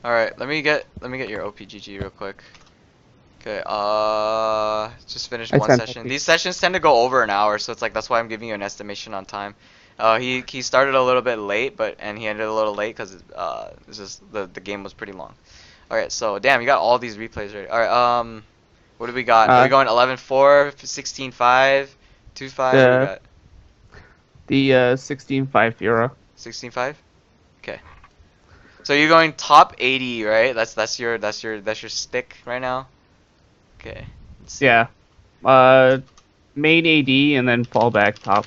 All right, let me get your OPGG real quick. Okay, just finished I one sent session. that. These sessions tend to go over an hour, so it's like that's why I'm giving you an estimation on time. He started a little bit late, and he ended a little late because it's just the game was pretty long. All right, so damn, you got all these replays ready. All right, what do we got? Are we going 11-4, 16-5, 2-5? What do we The got? 16.5 Fiora. 16-5? Okay. So you're going top 80, right? That's your stick right now. Okay. Let's see. Yeah. Main AD and then fall back top.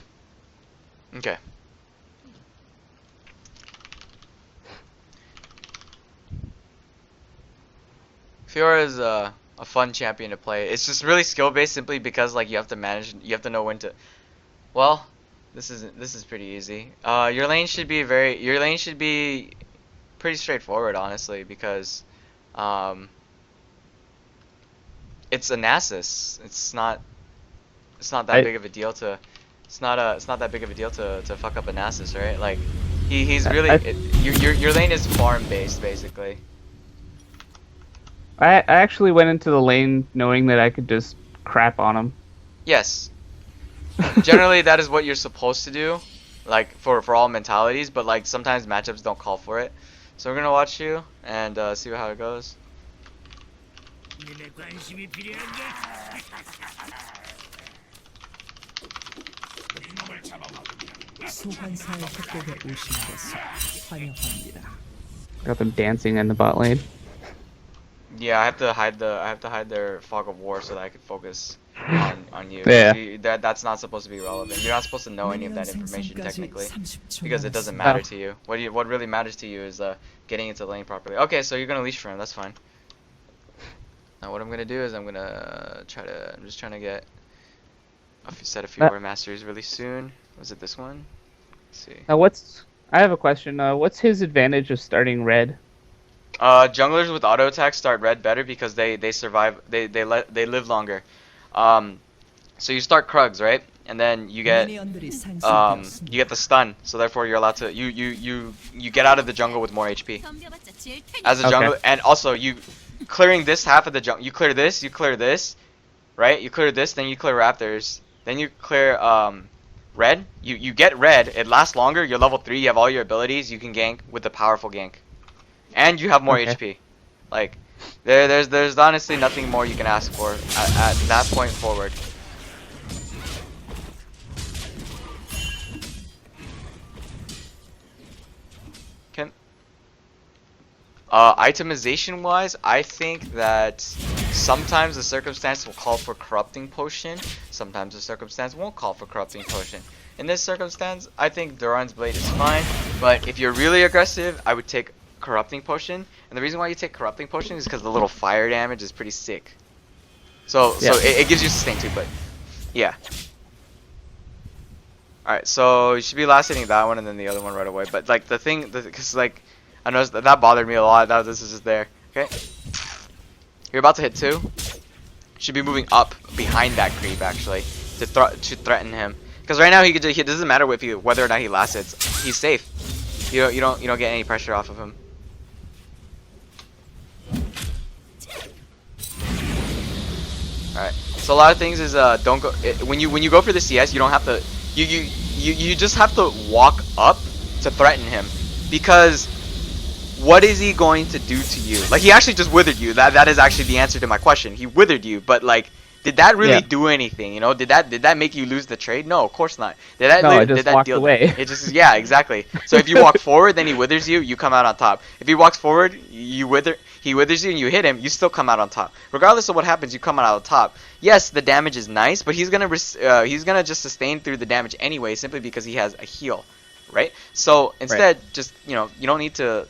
Okay. Fiora is a fun champion to play. It's just really skill based simply because like you have to manage, you have to know when to. Well, this is pretty easy. Your lane should be pretty straightforward honestly because um it's a Nasus. It's not that I, big of a deal to it's not that big of a deal to fuck up a Nasus, right? Like he's really I your lane is farm based basically. I actually went into the lane knowing that I could just crap on him. Yes. Generally that is what you're supposed to do, like for all mentalities, but like sometimes matchups don't call for it. So we're gonna watch you and see how it goes. 소환사의 협곡에 오신 것을 환영합니다. Got them dancing in the bot lane. Yeah, I have to hide their fog of war so that I can focus on you. Yeah. That's not supposed to be relevant. You're not supposed to know any of that information technically because it doesn't 남았습니다. matter to you. What really matters to you is getting into the lane properly. Okay, so you're gonna leash for him. That's fine. Now what I'm gonna do is I'm just trying to get a set of few more masteries really soon. Was it this one? Let's see. Now I have a question. What's his advantage of starting red? Junglers with auto attack start red better because they survive. They live longer. So you start Krugs, right? And then you get 미니언들이 you get the stun. So therefore you're allowed to you get out of the jungle with more HP as a Okay. jungler. And also you clearing this half of the jungle. You clear this, right? You clear this, then you clear Raptors, then you clear red. You get red. It lasts longer. You're level 3. You have all your abilities. You can gank with the powerful gank. And you have more Okay. HP. Like, there's honestly nothing more you can ask for at that point forward. Can itemization wise, I think that sometimes the circumstance will call for corrupting potion. Sometimes the circumstance won't call for corrupting potion. In this circumstance, I think Duran's blade is fine. But if you're really aggressive, I would take corrupting potion, and the reason why you take corrupting potion is because the little fire damage is pretty sick. So Yeah. it gives you sustain too, but yeah. All right, so you should be last hitting that one and then the other one right away. But like because like I noticed that bothered me a lot. This is just there. Okay, you're about to hit 2. Should be moving up behind that creep actually to threaten him. Because right now he doesn't matter whether or not he last hits. He's safe. You don't get any pressure off of him. Alright, so a lot of things is don't go when you go for the CS, you don't have to you just have to walk up to threaten him, because what is he going to do to you? Like, he actually just withered you. That is actually the answer to my question. He withered you, but like, did that really do anything? You know, did that make you lose the trade? No, of course not. No, I just walked away. It just, yeah, exactly. So if you walk forward, then he withers you, you come out on top. If he walks forward, he withers you and you hit him, you still come out on top. Regardless of what happens, you come out on top. Yes, the damage is nice, but he's gonna just sustain through the damage anyway, simply because he has a heal, right? So instead, just you don't need to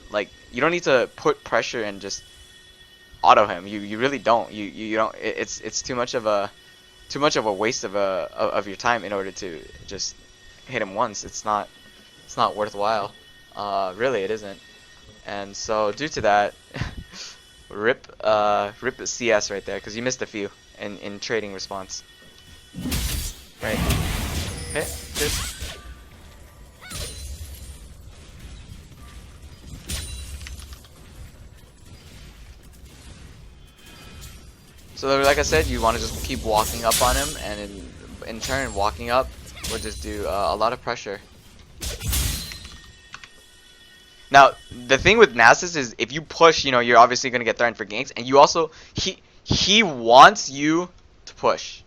put pressure and just auto him. You really don't. You don't. It's too much of a waste of your time in order to just hit him once. It's not worthwhile. Really, it isn't. And so due to that, rip CS right there, because you missed a few in trading response. Right. Okay. Good. So like I said, you want to just keep walking up on him, and in turn, walking up will just do a lot of pressure. Now, the thing with Nasus is if you push, you know, you're obviously going to get threatened for ganks, and you also, he wants you to push.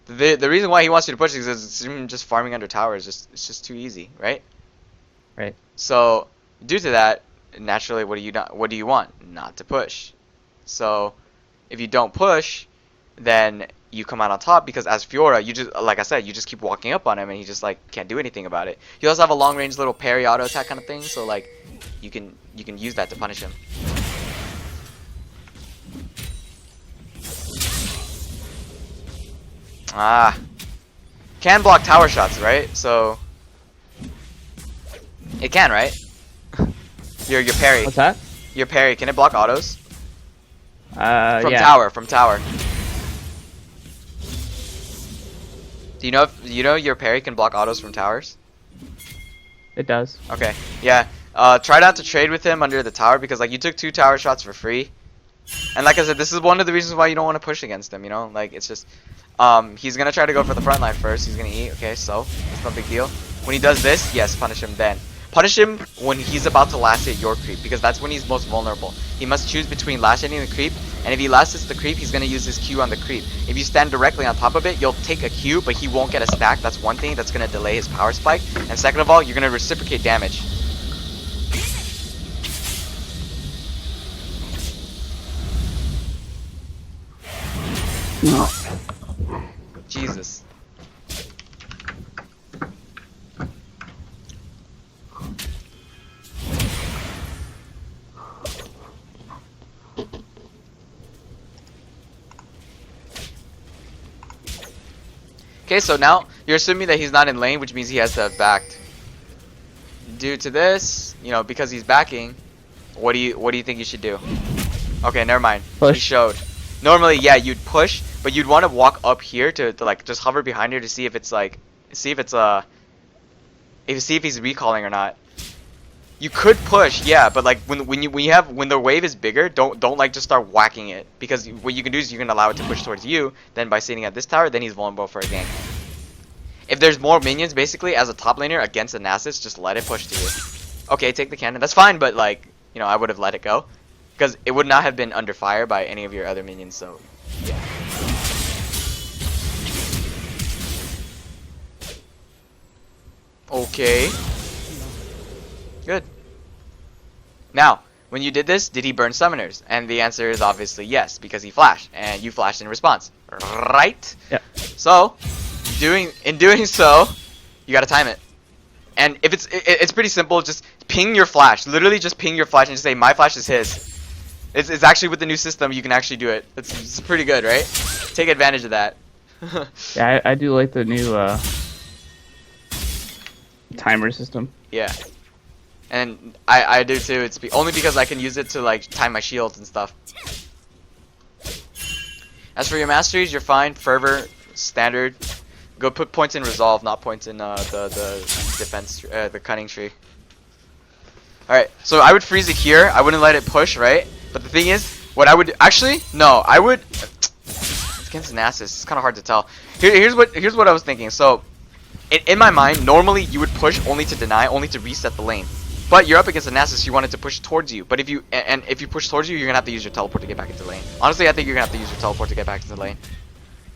The reason why he wants you to push is because just farming under towers, it's just too easy, right? Right. So, due to that, naturally, what do you want? Not to push. So, if you don't push, then you come out on top because as Fiora, you just, like I said, you just keep walking up on him and he just like can't do anything about it. You also have a long range little parry auto attack kind of thing, so like you can use that to punish him. Ah, can block tower shots, right? So it can, right? your parry. What's that? Your parry, can it block autos? From Yeah. tower. Do you know your parry can block autos from towers? It does. Okay, yeah. Try not to trade with him under the tower because like you took 2 tower shots for free, and like I said, this is one of the reasons why you don't want to push against him. You know, like it's just, he's gonna try to go for the front line first. He's gonna eat. Okay, so it's no big deal. When he does this, yes, punish him then. Punish him when he's about to last hit your creep because that's when he's most vulnerable. He must choose between last hitting the creep, and if he last hits the creep, he's gonna use his Q on the creep. If you stand directly on top of it, you'll take a Q, but he won't get a stack. That's one thing that's gonna delay his power spike. And second of all, you're gonna reciprocate damage. No. Jesus. Okay, so now you're assuming that he's not in lane, which means he has to have backed. Due to this, you know, because he's backing, what do you think you should do? Okay, never mind. Push. He showed. Normally, yeah, you'd push, but you'd want to walk up here to like just hover behind here to see if it's like see if he's recalling or not. You could push, yeah, but like when the wave is bigger, don't like just start whacking it because what you can do is you can allow it to push towards you. Then by sitting at this tower, then he's vulnerable for a gank. If there's more minions, basically as a top laner against a Nasus, just let it push to you. Okay, take the cannon. That's fine, but like you know, I would have let it go because it would not have been under fire by any of your other minions. So yeah. Okay. Good. Now, when you did this, did he burn summoners? And the answer is obviously yes, because he flashed, and you flashed in response, right? Yeah. So, in doing so, you gotta time it. And if it's pretty simple, just ping your flash. Literally, just ping your flash and just say my flash is his. It's actually with the new system, you can actually do it. It's pretty good, right? Take advantage of that. Yeah, I do like the new timer system. Yeah. And I do too. It's only because I can use it to like time my shields and stuff. As for your masteries, you're fine. Fervor, standard. Go put points in resolve, not points in the defense, the cunning tree. All right. So I would freeze it here. I wouldn't let it push, right? But the thing is, what I would actually no, I would. It's against Nasus. It's kind of hard to tell. Here's what I was thinking. So. In my mind, normally you would push only to deny, only to reset the lane. But you're up against a Nasus, you want it to push towards you. But if you push towards you, you're gonna have to use your teleport to get back into lane. Honestly, I think you're gonna have to use your teleport to get back into lane.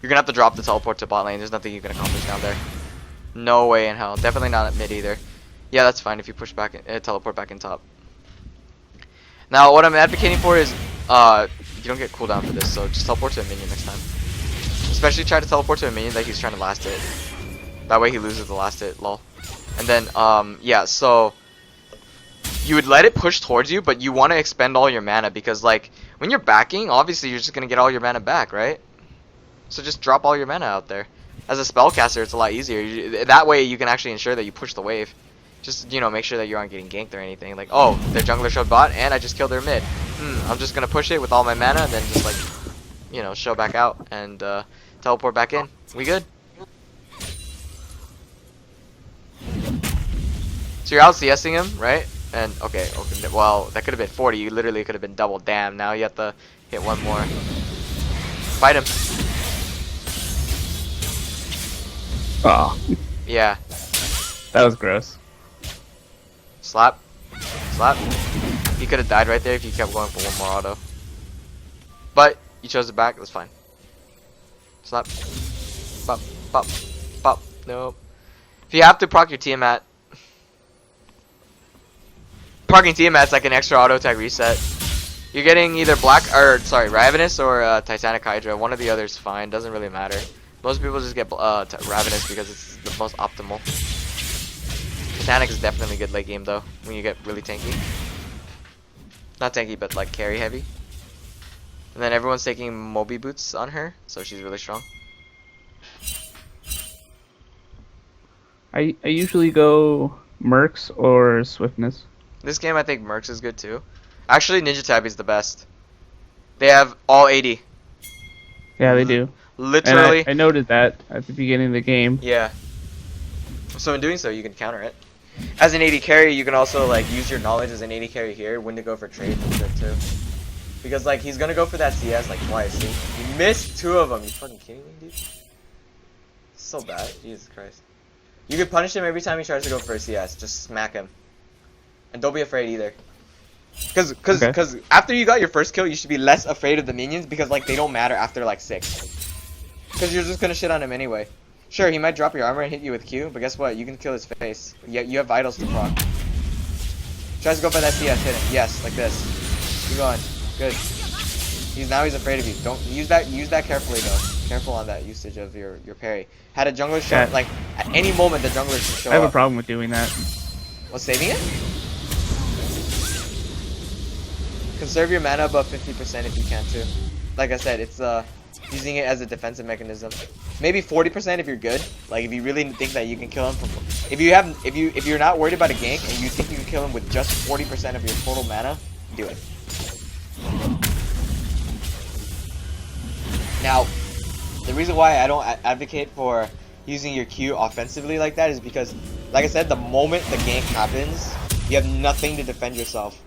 You're gonna have to drop the teleport to bot lane. There's nothing you can accomplish down there. No way in hell. Definitely not at mid either. Yeah, that's fine if you push back, teleport back in top. Now, what I'm advocating for is, you don't get cooldown for this, so just teleport to a minion next time. Especially try to teleport to a minion that he's trying to last hit. That way he loses the last hit, lol. And then, yeah, so you would let it push towards you, but you want to expend all your mana because, like, when you're backing, obviously you're just going to get all your mana back, right? So just drop all your mana out there. As a spellcaster, it's a lot easier. That way you can actually ensure that you push the wave. Just, you know, make sure that you aren't getting ganked or anything. Like, oh, their jungler showed bot, and I just killed their mid. I'm just going to push it with all my mana, and then just, like, you know, show back out and teleport back in. We good? So you're out CSing him, right? And okay, well, that could have been 40. You literally could have been double. Damn, now you have to hit one more. Fight him. Oh, Yeah. that was gross. Slap. Slap. He could have died right there if he kept going for one more auto. But you chose it back. That's fine. Slap. Pop. Pop. Pop. Nope. If you have to proc your Tiamat, proccing Tiamat's like an extra auto attack reset. You're getting either Ravenous or Titanic Hydra. One of the others fine. Doesn't really matter. Most people just get Ravenous because it's the most optimal. Titanic is definitely good late game though, when you get really tanky. Not tanky, but like carry heavy. And then everyone's taking Moby Boots on her, so she's really strong. I usually go Mercs or Swiftness. This game I think Mercs is good too. Actually, Ninja Tabby's the best. They have all 80. Yeah, they do. Literally. And I noted that at the beginning of the game. Yeah. So in doing so, you can counter it. As an 80 carry, you can also like use your knowledge as an 80 carry here, when to go for trades and shit too. Because like he's gonna go for that CS like twice. See? You missed 2 of them. You fucking kidding me, dude? So bad. Jesus Christ. You could punish him every time he tries to go for a CS. Just smack him. And don't be afraid either. Cause after you got your first kill, you should be less afraid of the minions because like they don't matter after like 6. Cause you're just gonna shit on him anyway. Sure, he might drop your armor and hit you with Q, but guess what? You can kill his face. You have vitals to proc. Tries to go for that CS, hit him. Yes, like this. Keep going. Good. He's afraid of you. Don't use that carefully though. Careful on that usage of your parry. Had a jungler show like at any moment the jungler should show up. I have a problem with doing that. What's saving it? Conserve your mana above 50% if you can too. Like I said, it's using it as a defensive mechanism. Maybe 40% if you're good. Like if you really think that you can kill him from, if you're not worried about a gank and you think you can kill him with just 40% of your total mana, do it. Now, the reason why I don't advocate for using your Q offensively like that is because, like I said, the moment the gank happens, you have nothing to defend yourself.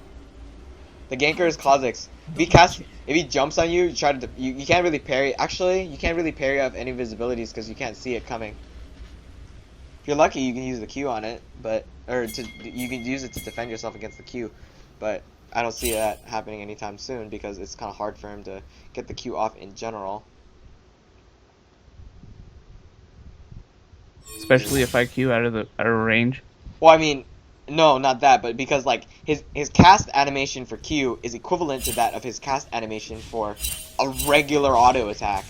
The ganker is Kha'Zix. If he jumps on you, you can't really parry. Actually, you can't really parry off any visibilities because you can't see it coming. If you're lucky, you can use the Q on it, you can use it to defend yourself against the Q. But I don't see that happening anytime soon because it's kind of hard for him to get the Q off in general. Especially if I Q out of range. Well, I mean, no, not that, but because like his cast animation for Q is equivalent to that of his cast animation for a regular auto attack.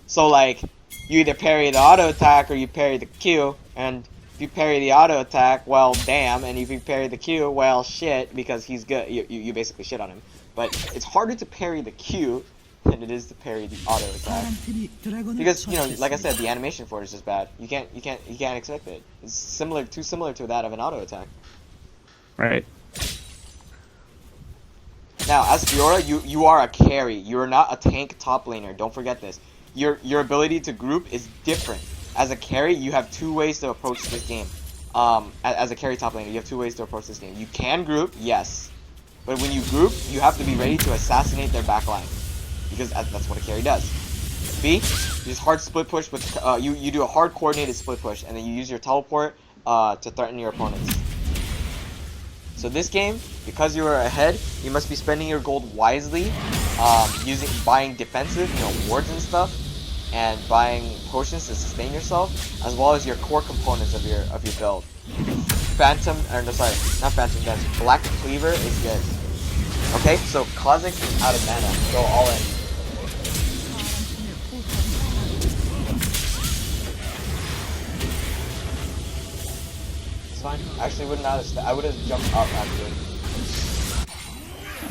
So like you either parry the auto attack or you parry the Q, and if you parry the auto attack, well damn, and if you parry the Q, well shit, because he's good. You basically shit on him. But it's harder to parry the Q than it is to parry the auto attack. Because, you know, like I said, the animation for it is just bad. You can't expect it. It's too similar to that of an auto attack. Right. Now, as Fiora, you are a carry. You are not a tank top laner. Don't forget this. Your ability to group is different. As a carry, you have 2 ways to approach this game. As a carry top laner, you have 2 ways to approach this game. You can group, yes. But when you group, you have to be ready to assassinate their backline. Because that's what a carry does. B, you just hard split push with you do a hard coordinated split push, and then you use your teleport to threaten your opponents. So this game, because you are ahead, you must be spending your gold wisely, buying defensive, wards and stuff, and buying potions to sustain yourself, as well as your core components of your build. Not Phantom Dance. Black Cleaver is good. Okay, so Kha'Zix is out of mana. Go all in. It's fine. Actually, I would have jumped up actually.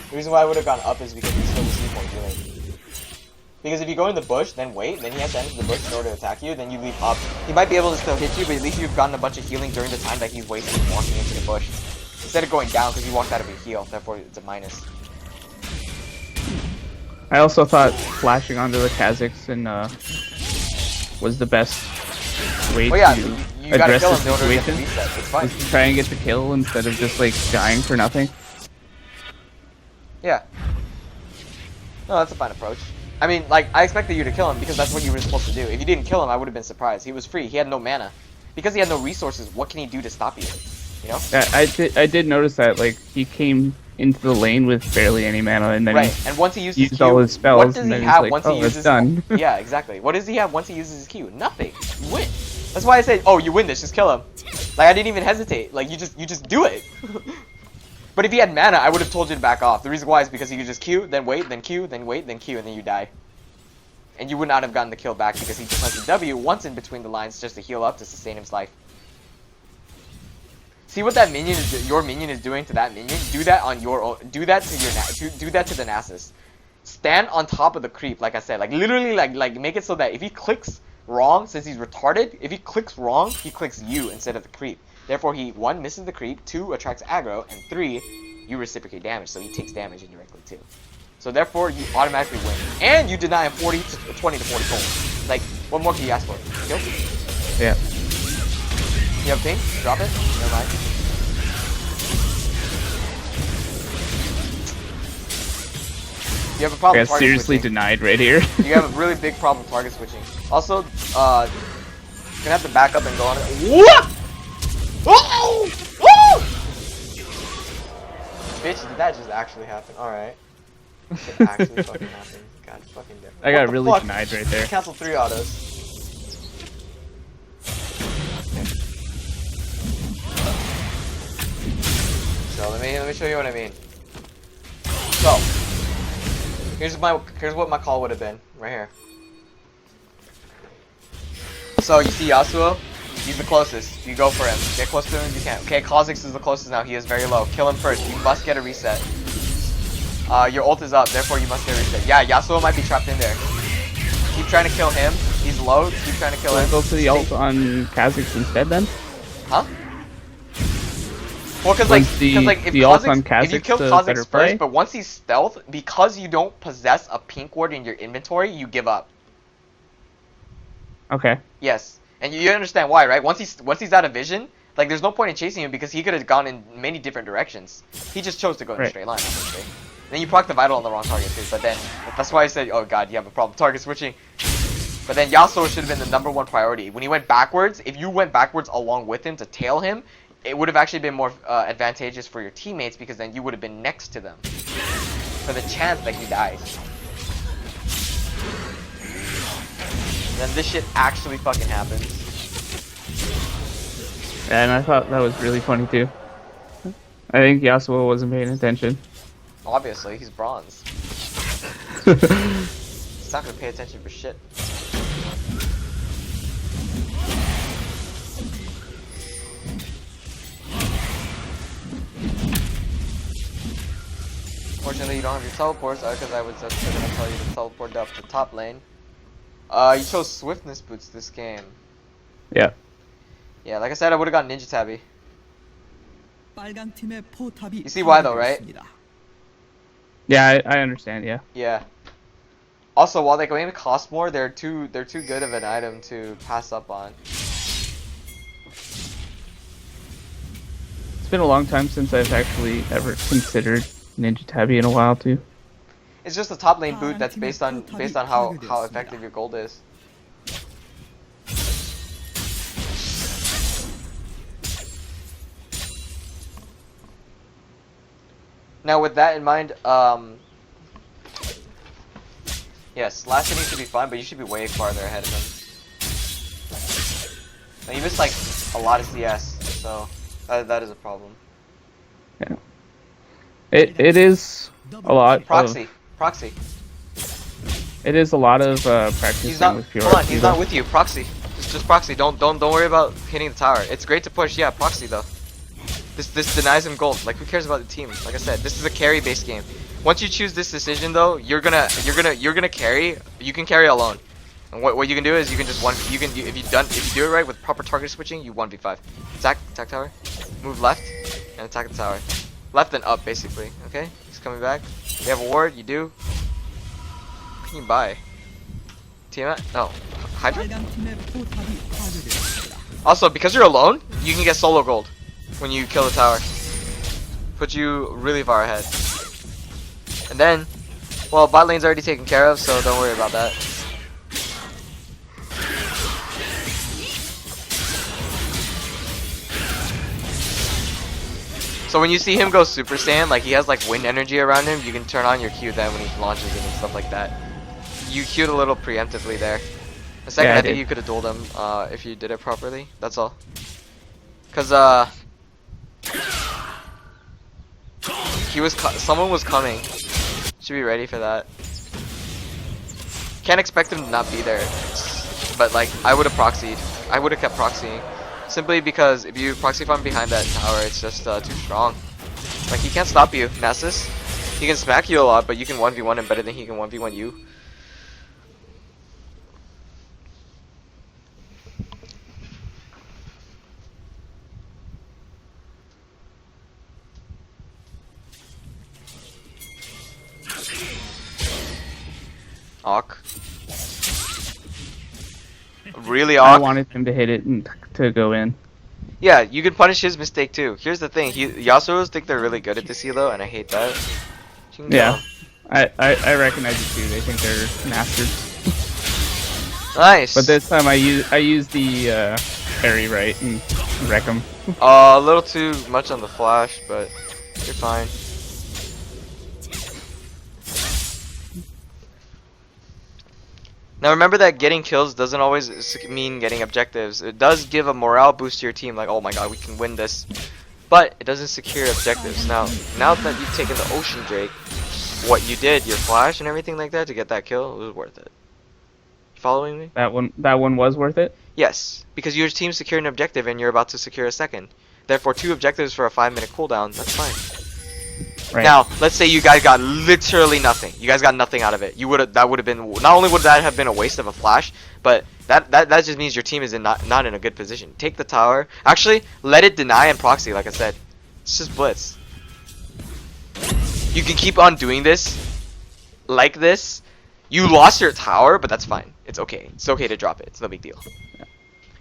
The reason why I would have gone up is because he still receives more healing. Because if you go in the bush, then wait, then he has to enter the bush in order to attack you, then you leave up. He might be able to still hit you, but at least you've gotten a bunch of healing during the time that he's wasting walking into the bush. Instead of going down because you walked out of your heal, therefore it's a minus. I also thought flashing onto the Kha'Zix was the best way to you gotta address kill the him in order to get the situation. reset. It's fine. Just to try and get the kill instead of just like dying for nothing. Yeah. No, that's a fine approach. I mean, like, I expected you to kill him because that's what you were supposed to do. If you didn't kill him, I would have been surprised. He was free. He had no mana. Because he had no resources, what can he do to stop you? You know? Yeah, I did notice that, like, he came into the lane with barely any mana, and then right, and once he uses used all his spells, what does and he then have he's like, once oh, he it's uses done. Yeah, exactly. What does he have once he uses his Q? Nothing. You win. That's why I said, oh, you win this, just kill him. Like, I didn't even hesitate. Like, you just do it. But if he had mana, I would have told you to back off. The reason why is because he could just Q, then wait, then Q, then wait, then Q, and then you die. And you would not have gotten the kill back because he just hunts a W once in between the lines just to heal up to sustain his life. See what that minion is, your minion is doing to that minion? Do that on your own. Do that to your do that to the Nasus. Stand on top of the creep, like I said. Like literally, like make it so that if he clicks wrong, since he's retarded, if he clicks wrong, he clicks you instead of the creep. Therefore, he 1 misses the creep, 2 attracts aggro, and 3 you reciprocate damage, so he takes damage indirectly too. So therefore, you automatically win, and you deny him 20 to 40 gold. Like, what more can you ask for? Kill? Yeah. You have a ping? Drop it? Never mind. You have a problem. I got seriously switching. denied right here. You have a really big problem target switching. Also, you're gonna have to back up and go on it. What? Oh! Oh! Bitch, did that just actually happen? Alright. It actually fucking happened. God fucking damn. I got What the really fuck? denied right there. Cancel 3 autos. So let me show you what I mean. So here's what my call would have been right here. So you see Yasuo, he's the closest. You go for him. Get close to him if you can. Okay, Kha'Zix is the closest now. He is very low. Kill him first. You must get a reset. Your ult is up, therefore you must get a reset. Yeah, Yasuo might be trapped in there. Keep trying to kill him. He's low. Keep trying to kill him. Go for the ult on Kha'Zix instead then? Huh? Well, because like if the ult on if you Kha'Zix kill the Kha'Zix better first, play? but once he's stealth, because you don't possess a pink ward in your inventory, you give up. Okay. Yes, and you understand why, right? Once he's out of vision, like there's no point in chasing him because he could have gone in many different directions. He just chose to go in a Right. straight line. Obviously. Then you proc the vital on the wrong target too. But then that's why I said, oh god, you have a problem target switching. But then Yasuo should have been the #1 priority. When he went backwards, if you went backwards along with him to tail him, it would have actually been more advantageous for your teammates because then you would have been next to them for the chance that he dies. Then this shit actually fucking happens. And I thought that was really funny too. I think Yasuo wasn't paying attention. Obviously, he's bronze. He's not gonna pay attention for shit. Fortunately, you don't have your teleports, because I was just gonna tell you to teleport up to top lane. You chose swiftness boots this game. Yeah. Yeah, like I said, I would have gotten Ninja Tabby. You see why though, right? Yeah, I understand, yeah. Yeah. Also, while they maybe cost more, they're too good of an item to pass up on. It's been a long time since I've actually ever considered Ninja Tabby in a while too. It's just a top lane boot that's based on how effective your gold is. Now with that in mind, yeah, Slasher needs to be fine, but you should be way farther ahead of him. Now, you missed like a lot of CS, so that is a problem. Yeah. It is a lot. Proxy. It is a lot of practicing He's not. with Fiora. Hold on, he's not with you. Proxy. Just proxy. Don't worry about hitting the tower. It's great to push. Yeah, proxy though. This denies him gold. Like, who cares about the team? Like I said, this is a carry based game. Once you choose this decision though, you're gonna carry. You can carry alone. And what you can do is you can just if you do it right with proper target switching, you 1v5. Attack tower. Move left and attack the tower. Left and up basically. Okay? He's coming back. You have a ward, you do. What can you buy? Tiamat? No. Hydra? Also, because you're alone, you can get solo gold when you kill the tower. Put you really far ahead. And then, Well, bot lane's already taken care of, so don't worry about that. So when you see him go Super Saiyan, like he has like wind energy around him, you can turn on your Q then when he launches it and stuff like that. You Q'd a little preemptively there. The second, Yeah, I think you could have dueled him if you did it properly. That's all. Cause someone was coming. Should be ready for that. Can't expect him to not be there. But like, I would have proxied. I would have kept proxying. Simply because if you proxy from behind that tower, it's just too strong. Like, he can't stop you, Nasus. He can smack you a lot, but you can 1v1 him better than he can 1v1 you. Awk. Really, I Awk? wanted him to hit it and to go in. Yeah, you can punish his mistake too. Here's the thing, Yasuo's think they're really good at this elo, and I hate that. You can Yeah. kill him. I recognize it too. They think they're masters. Nice. But this time I use the parry right and wreck them. A little too much on the flash, but you're fine. Now remember that getting kills doesn't always mean getting objectives. It does give a morale boost to your team, like, oh my god, we can win this. But it doesn't secure objectives. Now that you've taken the Ocean Drake, what you did, your flash and everything like that to get that kill, it was worth it. Following me? That one was worth it. Yes, because your team secured an objective and you're about to secure a second. Therefore, 2 objectives for a 5-minute cooldown, that's fine. Right. Now, let's say you guys got literally nothing. You guys got nothing out of it. That would have been, not only would that have been a waste of a flash, but that just means your team is not in a good position. Take the tower. Actually, let it deny and proxy, like I said. It's just blitz. You can keep on doing this like this. You lost your tower, but that's fine. It's okay. It's okay to drop it. It's no big deal.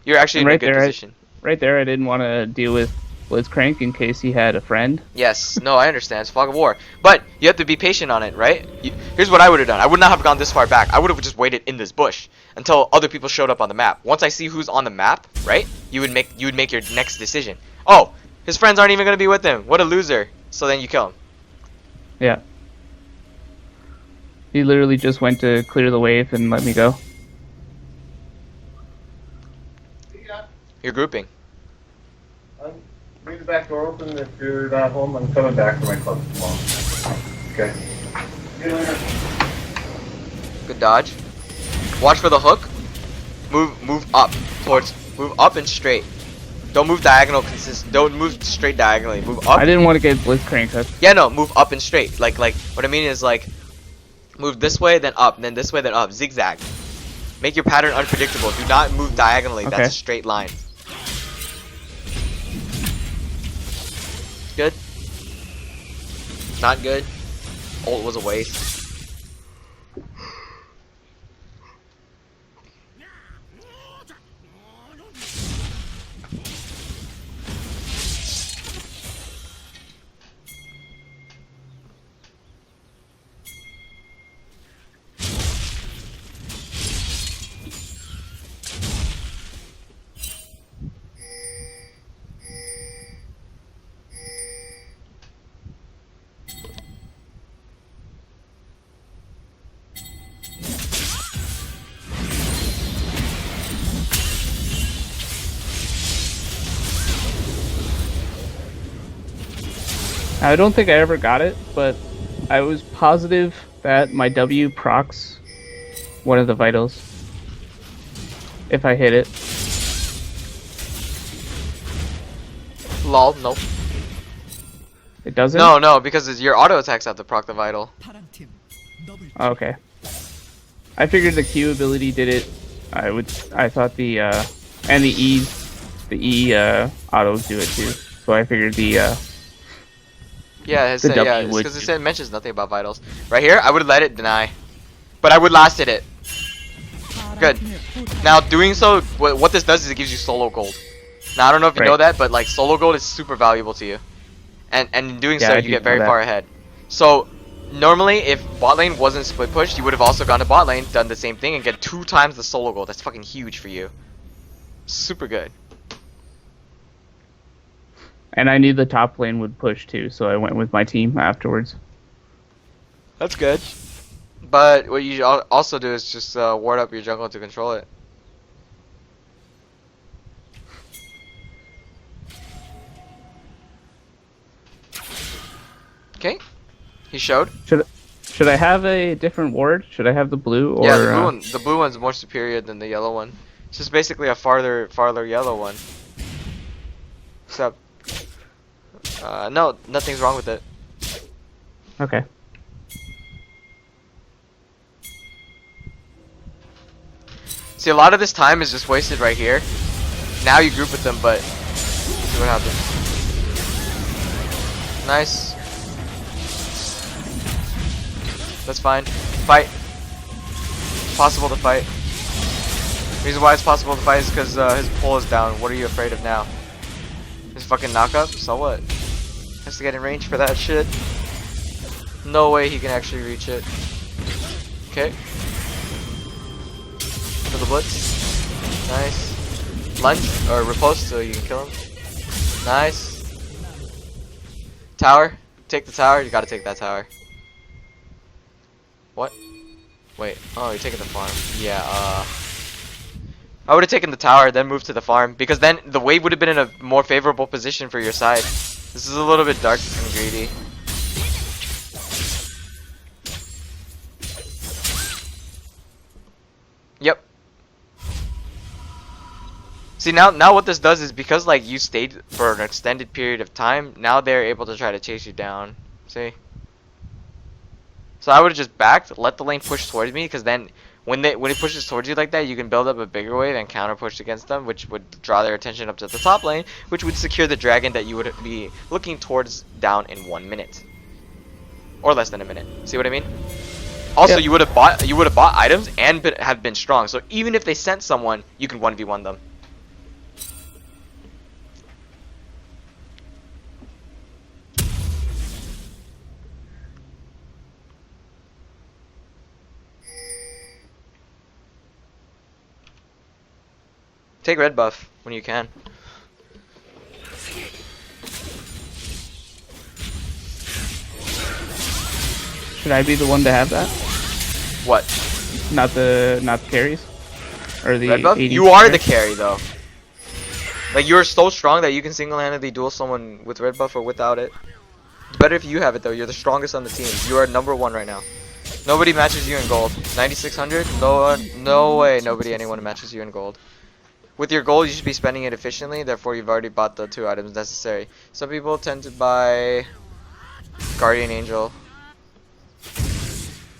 You're actually in a good position. Right there, I didn't want to deal with Blitzcrank in case he had a friend. Yes, no, I understand. It's fog of war. But you have to be patient on it, right? Here's what I would have done. I would not have gone this far back. I would have just waited in this bush until other people showed up on the map. Once I see who's on the map, right? You would make your next decision. Oh, his friends aren't even going to be with him. What a loser. So then you kill him. Yeah. He literally just went to clear the wave and let me go. You're grouping. Leave the back door open if you're not home. I'm coming back to my club tomorrow. Okay. See you later. Good dodge. Watch for the hook. Move up towards. Move up and straight. Don't move diagonal. Don't move straight diagonally. Move up. I didn't want to get Blitzcrank hooked. Yeah, no. Move up and straight. Like what I mean is like, move this way then up, then this way then up. Zigzag. Make your pattern unpredictable. Do not move diagonally. Okay. That's a straight line. Good. Not good. Ult was a waste. I don't think I ever got it, but I was positive that my W procs one of the vitals if I hit it. Lol, nope. It doesn't? No, because your auto attacks have to proc the vital. 파랑팀 더블 Oh, okay. I figured the Q ability did it. I thought the and the E autos do it too. So I figured the Yeah, The W it's would because it mentions nothing about vitals. Right here, I would let it deny, but I would lasted it. Good. 파랑팀의 포탑 Now doing so, what this does is it gives you solo gold. Now I don't know if you Right. know that, but like solo gold is super valuable to you, and in doing Yeah, so I you do get know very that. far ahead. So Normally, if bot lane wasn't split pushed, you would have also gone to bot lane, done the same thing, and get 2 times the solo gold. That's fucking huge for you. Super good. And I knew the top lane would push too, so I went with my team afterwards. That's good. But what you also do is just ward up your jungle to control it. Okay. He showed. Should I have a different ward? Should I have the blue or? Yeah, the blue one's more superior than the yellow one. It's just basically a farther yellow one. Except, no, nothing's wrong with it. Okay. See, a lot of this time is just wasted right here. Now you group with them, but see what happens. Nice. That's fine. Fight. Possible to fight. Reason why it's possible to fight is because his pull is down. What are you afraid of now? His fucking knockup? So what? Has to get in range for that shit. No way he can actually reach it. Okay. For the blitz. Nice. Lunge or riposte so you can kill him. Nice. Tower. Take the tower. You gotta take that tower. What? Wait. Oh, you're taking the farm. Yeah, I would have taken the tower, then moved to the farm, because then the wave would have been in a more favorable position for your side. This is a little bit dark and greedy. Yep. See, now what this does is because like you stayed for an extended period of time, now they're able to try to chase you down. See? So I would have just backed, let the lane push towards me, because then when it pushes towards you like that, you can build up a bigger wave and counter push against them, which would draw their attention up to the top lane, which would secure the dragon that you would be looking towards down in 1 minute, or less than a minute. See what I mean? Also, Yep. you would have bought items and have been strong. So even if they sent someone, you can 1v1 them. Take red buff when you can. Should I be the one to have that? What? Not the carries, or the Red buff? 80 You are carry? the carry though. Like you're so strong that you can single-handedly duel someone with red buff or without it. It's better if you have it though. You're the strongest on the team. You are #1 right now. Nobody matches you in gold. 9600? No way. Anyone matches you in gold. With your gold, you should be spending it efficiently. Therefore, you've already bought the 2 items necessary. Some people tend to buy Guardian Angel.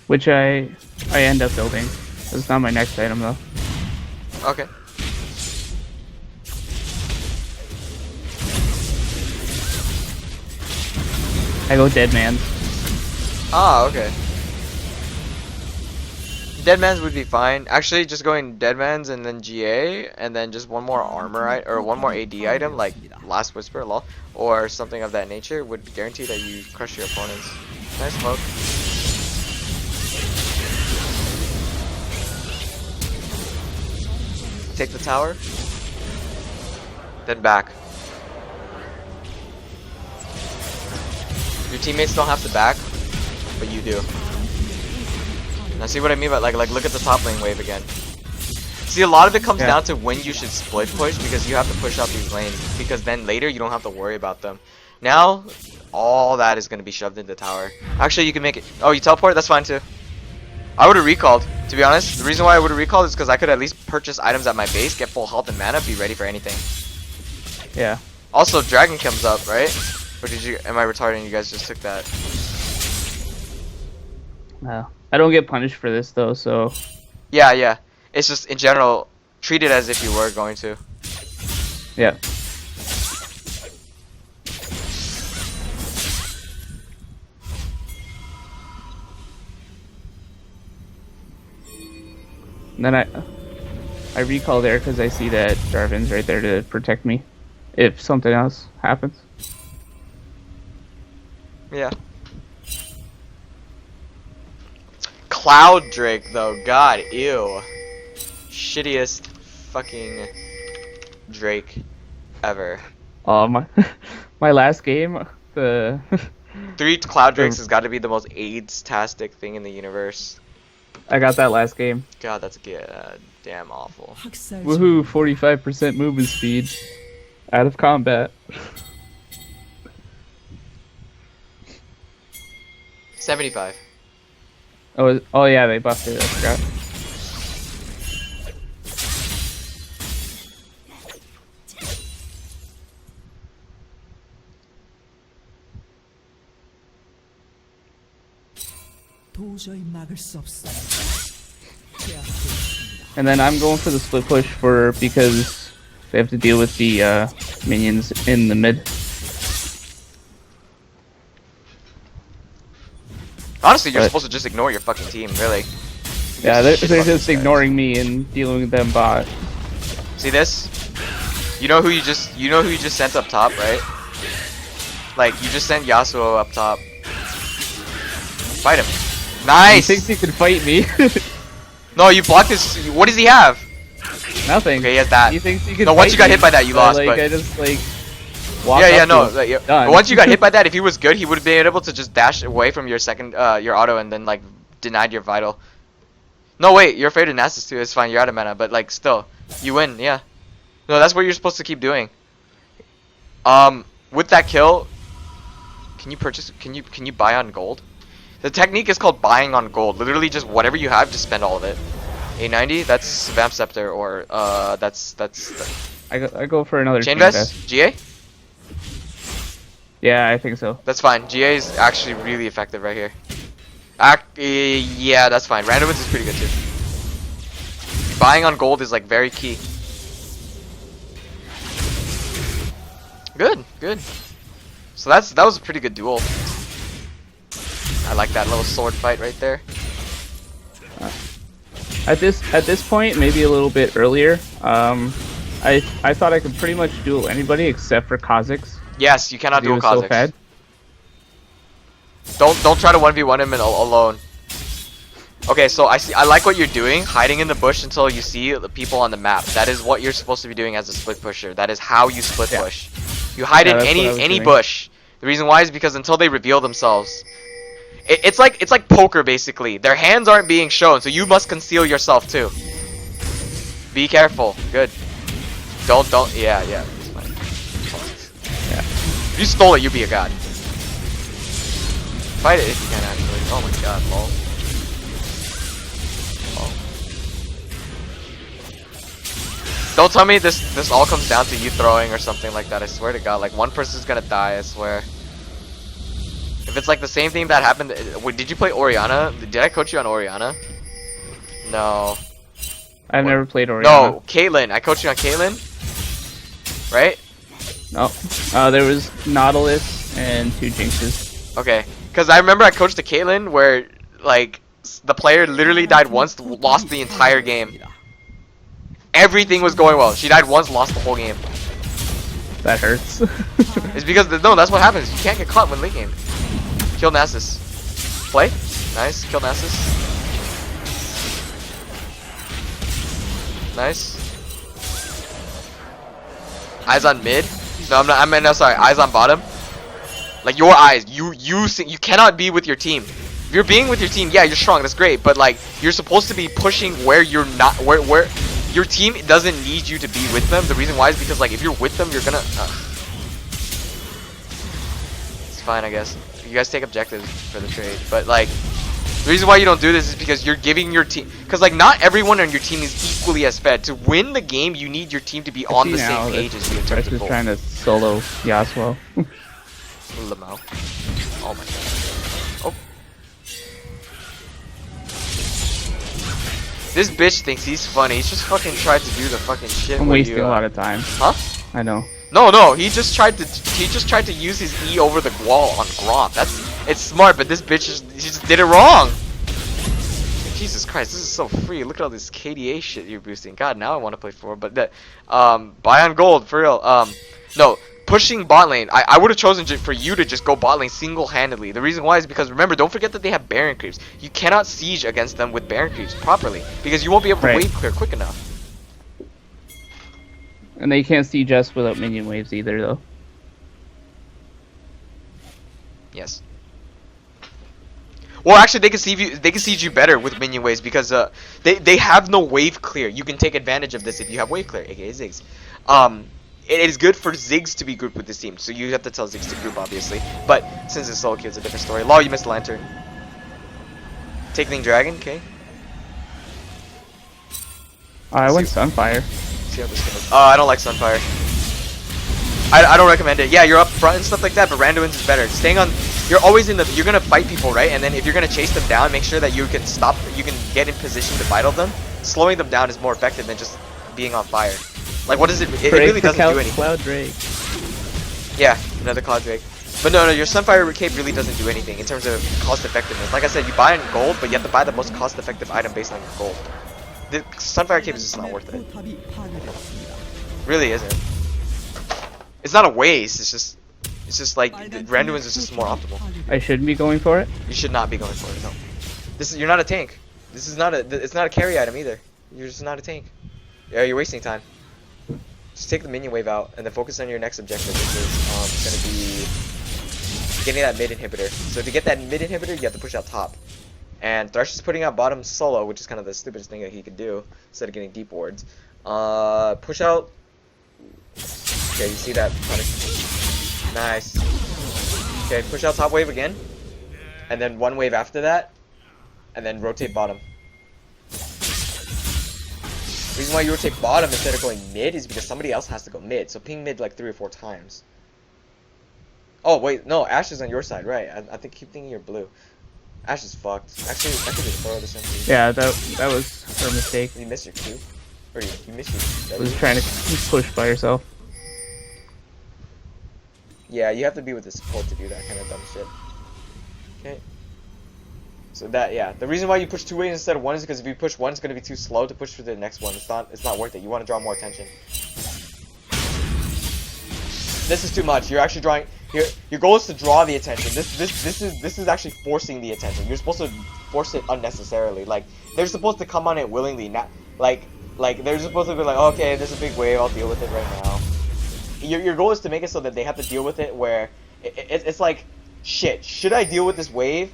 Which I end up building. It's not my next item though. Okay. I go Dead Man's. Ah, okay. Deadman's would be fine. Actually, just going Deadman's and then GA, and then just one more armor or one more AD item, like Last Whisper, lol, or something of that nature, would guarantee that you crush your opponents. Nice smoke. Take the tower. Then back. Your teammates don't have to back, but you do. Now see what I mean by like look at the top lane wave again. See, a lot of it comes down to when you should split push, because you have to push out these lanes, because then later you don't have to worry about them. Now all that is going to be shoved into tower. Actually, you can make it. Oh, you teleport? That's fine too. I would have recalled, to be honest. The reason why I would have recalled is because I could at least purchase items at my base, get full health and mana, be ready for anything. Yeah. Also, dragon comes up, right? Or did you? Am I retarded and you guys just took that? I don't get punished for this though, so Yeah. It's just, in general, treat it as if you were going to. yeah. And then I recall there because I see that Jarvan's right there to protect me if something else happens. Yeah. Cloud Drake though. God, ew. Shittiest fucking Drake ever. My my last game, the 3 Cloud Drakes has got to be the most AIDS-tastic thing in the universe. I got that last game. God, that's damn awful. 학살 Woohoo! 45% movement speed. Out of combat. 75. Oh yeah, they buffed it. I forgot. 도저히 막을 수 없어. And then I'm going for the split push because they have to deal with the minions in the mid. Honestly, you're But- supposed to just ignore your fucking team, really. Yeah, they're Shit fucking just guys. ignoring me and dealing with them bot. See this? You know who you just sent up top, right? Like you just sent Yasuo up top. Fight him. He Nice. thinks he can fight me. No, you blocked his. What does he have? Nothing. Okay, he has that. He thinks he can. No, once fight you got me, hit by that, you lost, Like but- I just like. Walk Yeah, up no. to him. Like, yeah. Done. But once you got hit by that, if he was good, he would have been able to just dash away from your second, your auto, and then like denied your vital. No, wait, you're afraid of Nasus too. It's fine. You're out of mana, but like still, you win. Yeah. No, that's what you're supposed to keep doing. With that kill, can you purchase? Can you buy on gold? The technique is called buying on gold. Literally, just whatever you have, just spend all of it. A90, that's Vamp Scepter, or that's I go for another Chain chain Vest. GA. Yeah, I think so. That's fine. GA is actually really effective right here. Yeah, that's fine. Randomness is pretty good too. Buying on gold is like very key. Good, good. So that was a pretty good duel. I like that little sword fight right there. At this point, maybe a little bit earlier. I thought I could pretty much duel anybody except for Kha'Zix. Yes, you cannot He duel was so Kha'Zix. bad. Don't try to 1v1 him alone. Okay, so I like what you're doing, hiding in the bush until you see the people on the map. That is what you're supposed to be doing as a split pusher. That is how you split Yeah. push. You hide Yeah, in that's what I was any doing. bush. The reason why is because until they reveal themselves. It's like poker basically. Their hands aren't being shown, so you must conceal yourself too. Be careful. Good. Don't yeah, it's fine. Yeah. If you stole it, you'd be a god. Fight it if you can actually. Oh my god, lol. Oh. Don't tell me this all comes down to you throwing or something like that. I swear to god, like one person's gonna die, I swear. If it's like the same thing that happened, wait, did you play Orianna? Did I coach you on Orianna? No. I've never played Orianna. No, Caitlyn. I coached you on Caitlyn. Right? No. There was Nautilus and 2 Jinxes. Okay. Because I remember I coached the Caitlyn where, like, the player literally died once, lost the entire game. Everything was going well. She died once, lost the whole game. That hurts. It's because, no, that's what happens. You can't get caught when late game. Kill Nasus. Play. Nice. Kill Nasus. Nice. Eyes on mid. No, I'm not. No, sorry. Eyes on bottom. Like your eyes. You cannot be with your team. If you're being with your team, yeah, you're strong. That's great. But like, you're supposed to be pushing where you're not. Where your team doesn't need you to be with them. The reason why is because like if you're with them, you're gonna. It's fine, I guess. You guys take objectives for the trade, but like. The reason why you don't do this is because you're giving your team, because like not everyone on your team is equally as fed. To win the game, you need your team to be on the same page as you in terms Rex of is goal. trying to solo Yasuo. Lamau. Oh my god. Oh. This bitch thinks he's funny. He's just fucking tried to do the fucking shit. I'm with wasting you, a lot of time. Huh? I know. No, he just tried to use his E over the wall on Gromp. It's smart, but this bitch she just did it wrong. Jesus Christ, this is so free. Look at all this KDA shit you're boosting. God, now I want to play 4, but that buy on gold for real. No, pushing bot lane, I would have chosen for you to just go bot lane single-handedly. The reason why is because, remember, don't forget that they have Baron creeps. You cannot siege against them with Baron creeps properly, because you won't be able to Right. wave clear quick enough. And they can't siege us without minion waves either, though. Yes. Well, actually, they can siege you better with minion waves, because they have no wave clear. You can take advantage of this if you have wave clear, aka Ziggs. It is good for Ziggs to be grouped with this team, so you have to tell Ziggs to group, obviously. But since it's solo queue, it's a different story. Law, you missed Lantern. Taking Dragon, okay. I went Sunfire. See how this goes. I don't like Sunfire. I don't recommend it. Yeah, you're up front and stuff like that, but Randuin's is better. Staying on, you're always in the, you're gonna fight people, right? And then if you're gonna chase them down, make sure that you can stop, you can get in position to vital them. Slowing them down is more effective than just being on fire. Like, what is it? It really doesn't do anything. Cloud Drake. Yeah, another Cloud Drake. But no, your Sunfire cape really doesn't do anything in terms of cost effectiveness. Like I said, you buy in gold, but you have to buy the most cost effective item based on your gold. The Sunfire cape is just not worth it. 포탑이 파괴되었습니다. Really isn't. It's not a waste. It's just like Randuin's is just more optimal. I shouldn't be going for it. You should not be going for it. No. You're not a tank. This is not a. It's not a carry item either. You're just not a tank. Yeah, you're wasting time. Just take the minion wave out and then focus on your next objective, which is gonna be getting that mid inhibitor. So to get that mid inhibitor, you have to push out top. And Thresh is putting out bottom solo, which is kind of the stupidest thing that he could do instead of getting deep wards. Push out. Okay, you see that punish. Nice. Okay, push out top wave again. And then one wave after that. And then rotate bottom. The reason why you rotate bottom instead of going mid is because somebody else has to go mid. So ping mid like 3 or 4 times. Oh, wait. No, Ashe is on your side, right. I keep thinking you're blue. Ashe is fucked. Actually, I could just throw this into you. Yeah, that was her mistake. You missed your Q. Or you missed your I was trying to push by herself. Yeah, you have to be with the support to do that kind of dumb shit. Okay. So that, yeah. The reason why you push 2 waves instead of 1 is because if you push 1, it's going to be too slow to push for the next one. It's not worth it. You want to draw more attention. This is too much. You're actually drawing. Your goal is to draw the attention. This is actually forcing the attention. You're supposed to force it unnecessarily. Like, they're supposed to come on it willingly. Not like they're supposed to be like, okay, there's a big wave. I'll deal with it right now. Your goal is to make it so that they have to deal with it where it's like, shit, should I deal with this wave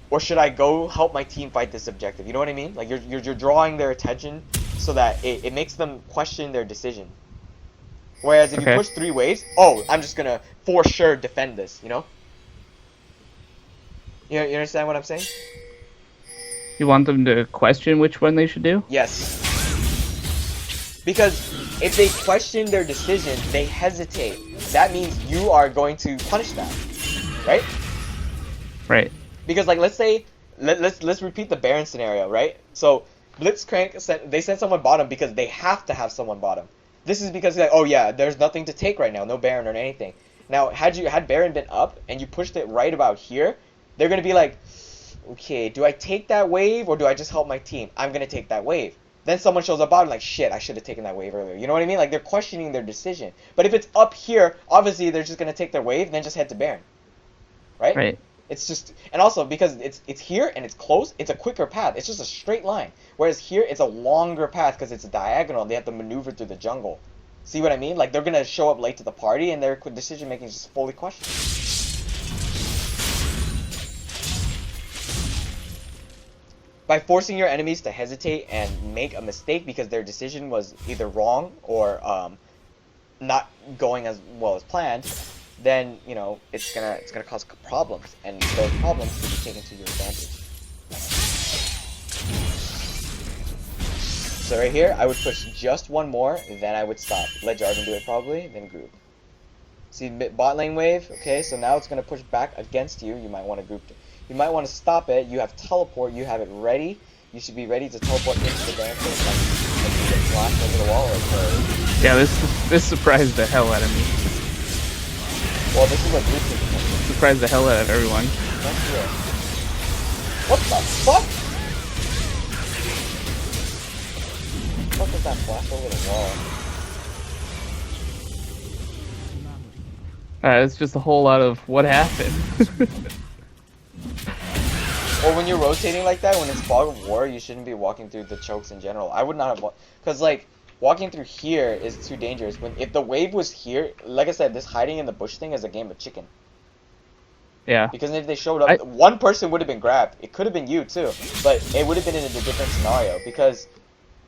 or should I go help my team fight this objective? You know what I mean? Like you're drawing their attention so that it makes them question their decision. Whereas if you push 3 waves, oh, I'm just gonna for sure defend this, you know? You understand what I'm saying? You want them to question which one they should do? Yes. Because if they question their decision, they hesitate. That means you are going to punish that, right? Right. Because like, let's say, let's repeat the Baron scenario, right? So Blitzcrank they sent someone bottom because they have to have someone bottom. This is because like, oh yeah, there's nothing to take right now, no Baron or anything. Now, had Baron been up and you pushed it right about here, they're gonna be like, okay, do I take that wave or do I just help my team? I'm gonna take that wave. Then someone shows up bottom like, shit, I should have taken that wave earlier. You know what I mean? Like, they're questioning their decision. But if it's up here, obviously they're just going to take their wave and then just head to Baron. Right? Right. It's just... And also, because it's here and it's close, it's a quicker path. It's just a straight line. Whereas here, it's a longer path because it's a diagonal. They have to maneuver through the jungle. See what I mean? Like, they're going to show up late to the party and their decision-making is just fully questioned. By forcing your enemies to hesitate and make a mistake because their decision was either wrong or not going as well as planned, then you know it's gonna cause problems, and those problems can be taken to your advantage. So right here, I would push just 1 more, then I would stop. Let Jarvan do it probably, then group. See bot lane wave. Okay, so now it's gonna push back against you. You might want to group. You might want to stop it. You have teleport. You have it ready. You should be ready to teleport into the damage. Like you get flashed over the wall. Yeah, this surprised the hell out of me. Well, this is what blue team is. Surprised the hell out of everyone. That's real. What the fuck? What was that flash over the wall? It's just a whole lot of what happened. Or when you're rotating like that, when it's fog of war, you shouldn't be walking through the chokes in general. I would not have, because like walking through here is too dangerous. If the wave was here, like I said, this hiding in the bush thing is a game of chicken. Yeah. Because if they showed up, one person would have been grabbed. It could have been you too, but it would have been in a different scenario. Because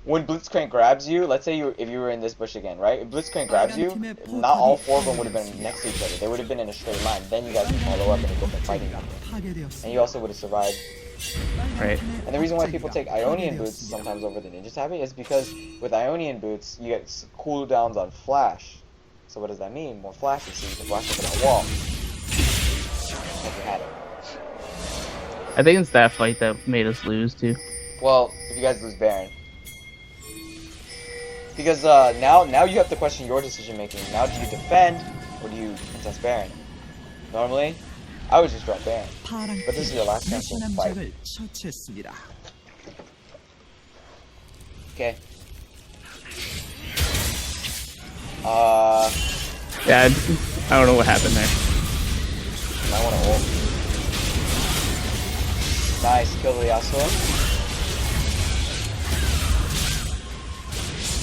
when Blitzcrank grabs you, let's say if you were in this bush again, right? If Blitzcrank grabs you, not all 4 of them would have been next to each other. They would have been in a straight line. Then you guys would follow up in a different fighting number. And you also would have survived. Right. And the reason why people take Ionian boots sometimes over the Ninja Tabi is because with Ionian boots, you get cooldowns on flash. So what does that mean? More flashes, so you can flash up that wall. If you had it. I think it's that fight that made us lose too. Well, if you guys lose Baron. Because now you have to question your decision making. Now do you defend or do you contest Baron? Normally, I would just drop Baron. But this is your last chance to fight. Okay. Yeah, I don't know what happened there. I want to ult. Nice, kill the Yasuo.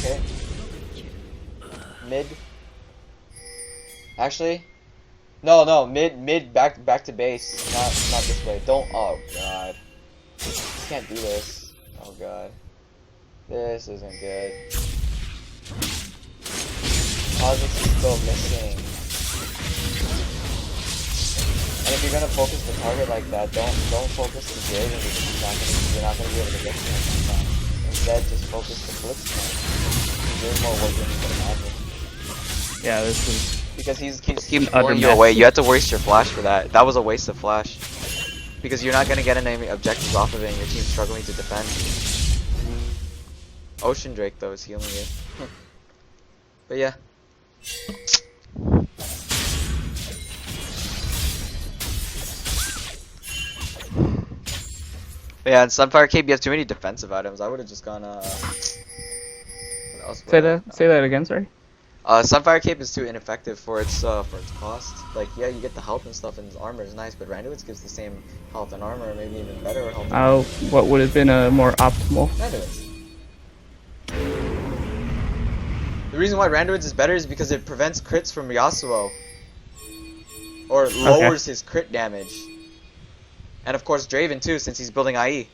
Okay. Mid. Actually, no, mid, back to base. Not this way. Don't. Oh god. You can't do this. Oh god. This isn't good. Posits is still missing. And if you're gonna focus the target like that, don't focus the Draven because you're not gonna be able to get to him sometime. Instead, just focus the Blitzcrank. He's doing more work than you can imagine. Yeah, this is Because he keeps pulling you away. You have to waste your flash for that. That was a waste of flash. Because you're not gonna get any objectives off of it, and your team's struggling to defend. Ocean Drake though is healing you. But yeah. Yeah, in Sunfire Cape you have too many defensive items. I would have just gone what else say that again, sorry. Sunfire Cape is too ineffective for its cost. Like yeah, you get the health and stuff, and his armor is nice, but Randuin's gives the same health and armor, or maybe even better health. Oh, what would have been a more optimal? Randuin's. The reason why Randuin's is better is because it prevents crits from Yasuo, or lowers his crit damage. And of course Draven too, since he's building IE.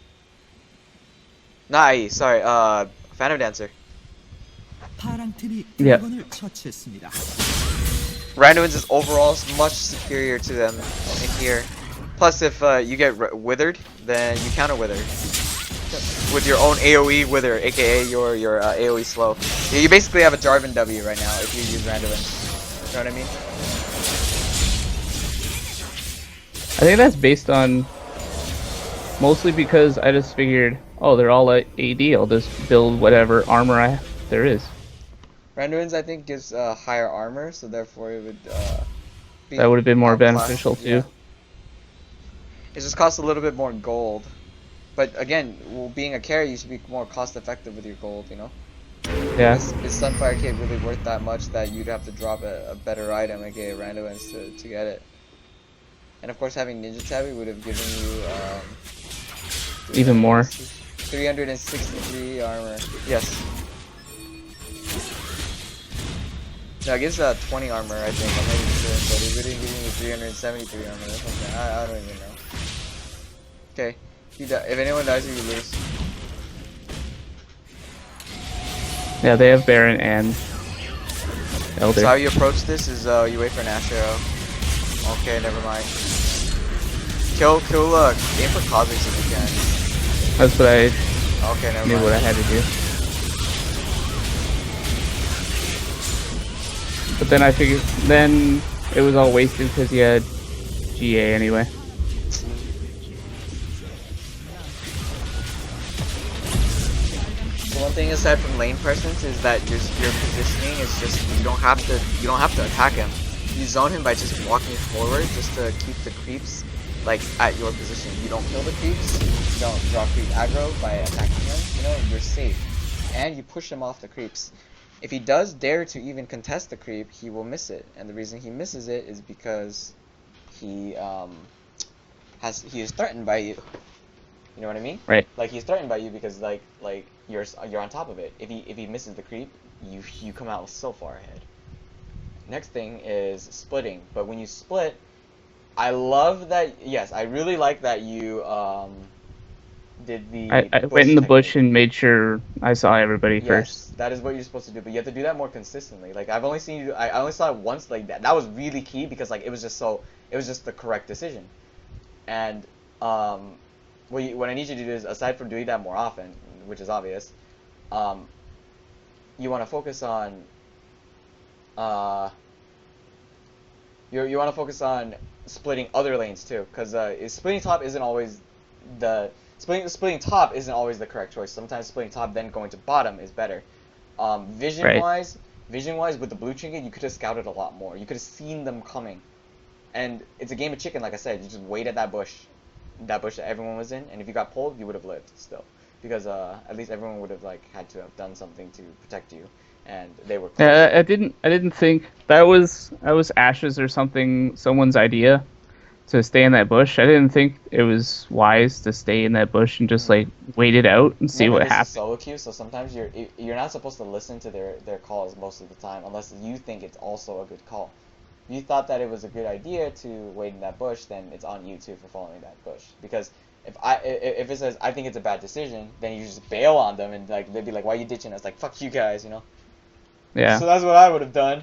Not IE, sorry, Phantom Dancer. Yeah. Randuin's is overall much superior to them in here. Plus if you get withered, then you counter wither. With your own AoE wither, aka your AoE slow. Yeah, you basically have a Jarvan W right now if you use Randuin. You know what I mean? I think that's based on mostly because I just figured, oh, they're all at AD. I'll just build whatever armor there is. Randuin's I think gives higher armor, so therefore it would be That would have been more beneficial too. Yeah. It just costs a little bit more gold. But again, being a carry, you should be more cost effective with your gold, you know? Yeah. Is Sunfire Cape really worth that much that you'd have to drop a better item, aka Randuin's, to get it? And of course having Ninja Tabi would have given you even more. 363 armor. Yes. No, it gives 20 armor, I think. I'm not even sure, but it really giving you 373 armor or something. I don't even know. Okay, if anyone dies, you lose. Yeah, they have Baron and Elder. So how you approach this is you wait for an Ash Arrow. Okay, never mind. Kill, aim for Kha'Zix if you can. That's what I Okay, never knew mind. what I had to do. But then I figured, then it was all wasted because he had GA anyway. The one thing aside from lane presence is that your positioning is just you don't have to attack him. You zone him by just walking forward just to keep the creeps like at your position. You don't kill the creeps, you don't draw creep aggro by attacking him, you know, you're safe. And you push him off the creeps. If he does dare to even contest the creep, he will miss it, and the reason he misses it is because he he is threatened by you. You know what I mean? Right. Like he's threatened by you because like you're on top of it. If he misses the creep, you come out so far ahead. Next thing is splitting, but when you split, I love that. Yes, I really like that you did the. I went in the bush and made sure I saw everybody first. Yes, that is what you're supposed to do, but you have to do that more consistently. Like I've only seen you. I only saw it once. Like that. That was really key because like it was just the correct decision. And what I need you to do is, aside from doing that more often, which is obvious, you want to focus on you want to focus on splitting other lanes too, because splitting top isn't always the splitting top isn't always the correct choice. Sometimes splitting top then going to bottom is better. Vision wise with the blue trinket, you could have scouted a lot more. You could have seen them coming, and it's a game of chicken. Like I said, you just wait at that bush that everyone was in, and if you got pulled, you would have lived still, because at least everyone would have like had to have done something to protect you, and they were close. I didn't think that was Ash's or someone's idea to stay in that bush. I didn't think it was wise to stay in that bush and just like wait it out and see what happens. Solo queue, so sometimes you're not supposed to listen to their calls most of the time unless you think it's also a good call. If you thought that it was a good idea to wait in that bush, then it's on you too for following that bush. Because if it says I think it's a bad decision, then you just bail on them and like they'd be like, why are you ditching us? Like, fuck you guys, you know. Yeah. So that's what I would have done.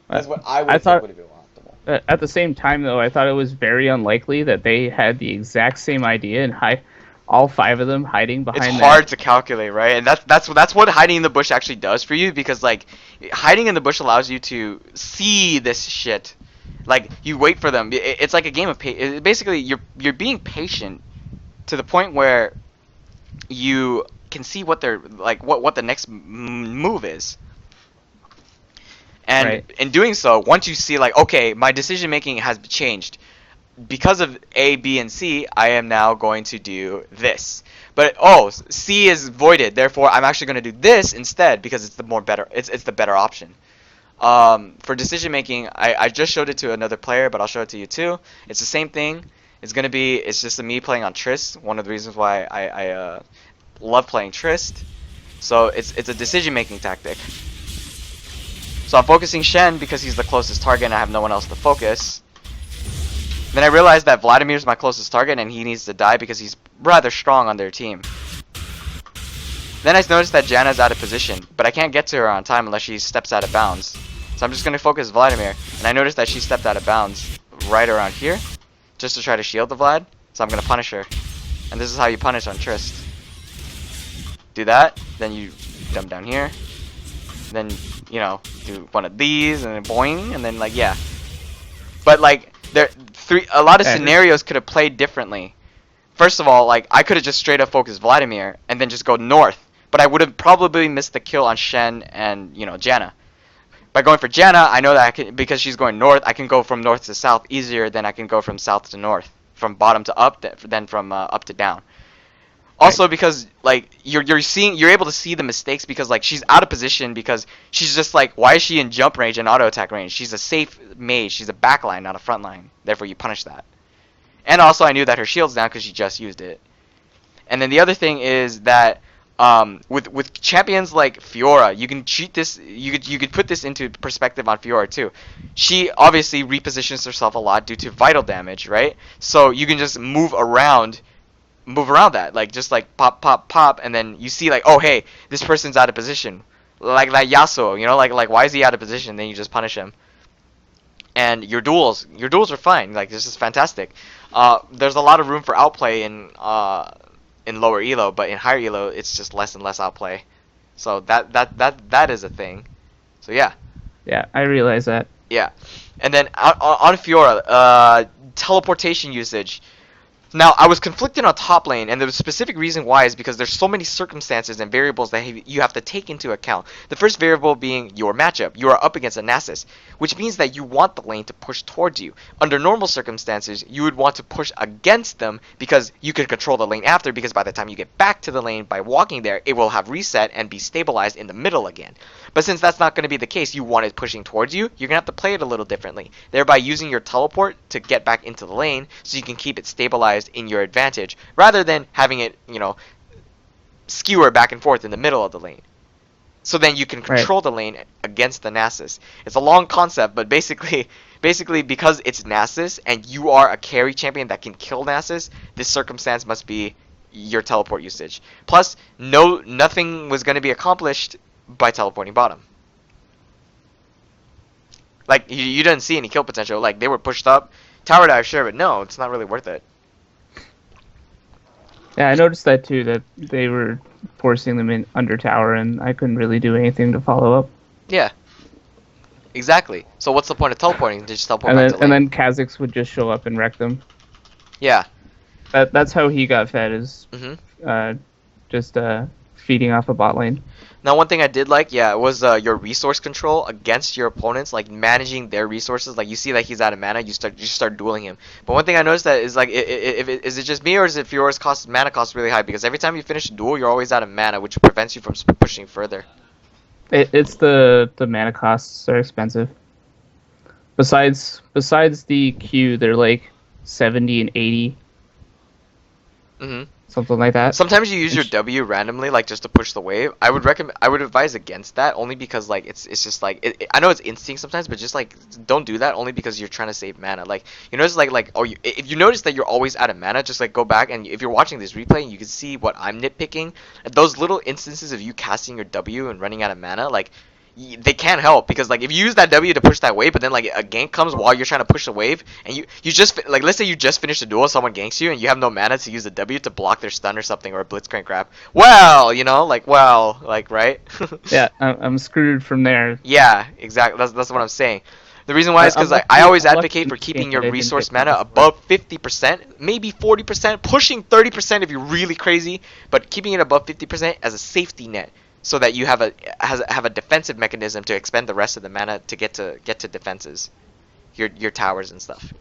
That's what I would have been optimal. At the same time, though, I thought it was very unlikely that they had the exact same idea and all 5 of them hiding behind. It's hard to calculate, right? And that's what hiding in the bush actually does for you, because like hiding in the bush allows you to see this shit. Like you wait for them. It's like a game of basically you're being patient to the point where you can see what they're like, what the next move is. And in doing so, once you see like, okay, my decision making has changed because of A, B, and C, I am now going to do this. But C is voided, therefore I'm actually going to do this instead because it's the better option. For decision making, I just showed it to another player, but I'll show it to you too. It's the same thing. It's just me playing on Trist. One of the reasons why I love playing Trist. So it's a decision making tactic. So I'm focusing Shen because he's the closest target and I have no one else to focus. Then I realized that Vladimir's my closest target and he needs to die because he's rather strong on their team. Then I noticed that Janna's out of position, but I can't get to her on time unless she steps out of bounds. So I'm just going to focus Vladimir, and I noticed that she stepped out of bounds right around here, just to try to shield the Vlad, so I'm going to punish her. And this is how you punish on Trist. Do that, then you jump down here, then, you know, do one of these, and then boing, and then like, yeah. But like, a lot of scenarios could have played differently. First of all, like, I could have just straight up focused Vladimir, and then just go north. But I would have probably missed the kill on Shen and, you know, Janna. By going for Janna, I know that I can, because she's going north, I can go from north to south easier than I can go from south to north. From bottom to up, than from up to down. Also, because like you're able to see the mistakes because like she's out of position because she's just like, why is she in jump range and auto attack range? She's a safe mage. She's a backline, not a frontline. Therefore, you punish that. And also, I knew that her shield's down because she just used it. And then the other thing is that with champions like Fiora, you can treat this. You could put this into perspective on Fiora too. She obviously repositions herself a lot due to vital damage, right? So you can just move around that, like just like pop pop pop, and then you see like, oh hey, this person's out of position, like Yasuo, you know, like why is he out of position? Then you just punish him. And your duels are fine. Like this is fantastic. There's a lot of room for outplay in lower elo, but in higher elo it's just less and less outplay. So that is a thing. So yeah. Yeah, I realize that. Yeah, and then on Fiora, teleportation usage. Now, I was conflicted on top lane, and the specific reason why is because there's so many circumstances and variables that you have to take into account. The first variable being your matchup. You are up against a Nasus, which means that you want the lane to push towards you. Under normal circumstances, you would want to push against them because you can control the lane after, because by the time you get back to the lane by walking there, it will have reset and be stabilized in the middle again. But since that's not going to be the case, you want it pushing towards you, you're going to have to play it a little differently, thereby using your teleport to get back into the lane so you can keep it stabilized in your advantage, rather than having it, skewer back and forth in the middle of the lane. So then you can control the lane against the Nasus. It's a long concept, but basically because it's Nasus and you are a carry champion that can kill Nasus, this circumstance must be your teleport usage. Plus, nothing was going to be accomplished by teleporting bottom. Like, you didn't see any kill potential. Like, they were pushed up. Tower dive, sure, but no, it's not really worth it. Yeah, I noticed that too, that they were forcing them in under tower, and I couldn't really do anything to follow up. Yeah. Exactly. So what's the point of teleporting? Just teleport And back then, to lane. and then Kha'Zix would just show up and wreck them. Yeah. That's how he got fed, is Mm-hmm. just feeding off a bot lane. Now, one thing I did like, was your resource control against your opponents, like managing their resources. Like, you see that he's out of mana, you start dueling him. But one thing I noticed that is, like, is it just me, or is it Fiora's mana cost really high? Because every time you finish a duel, you're always out of mana, which prevents you from pushing further. It's the mana costs are expensive. Besides the Q, they're like 70 and 80, Mm-hmm. something like that. Sometimes you use your W randomly, like, just to push the wave. I would advise against that, only because, like, it's just like I know it's instinct sometimes, but just like don't do that, only because you're trying to save mana. Like, you notice if you notice that you're always out of mana, just like go back, and if you're watching this replay and you can see what I'm nitpicking, those little instances of you casting your W and running out of mana, like, they can't help, because like if you use that W to push that wave, but then like a gank comes while you're trying to push the wave, and you just like, let's say you just finished a duel, someone ganks you, and you have no mana to use the W to block their stun or something, or a blitzcrank grab. Well, right? Yeah, I'm screwed from there. Yeah, exactly. That's what I'm saying. The reason why is because I always advocate for keeping your resource mana above 50%, maybe 40%, pushing 30% if you're really crazy, but keeping it above 50% as a safety net, so that you have a defensive mechanism to expend the rest of the mana to get to defenses, your towers and stuff.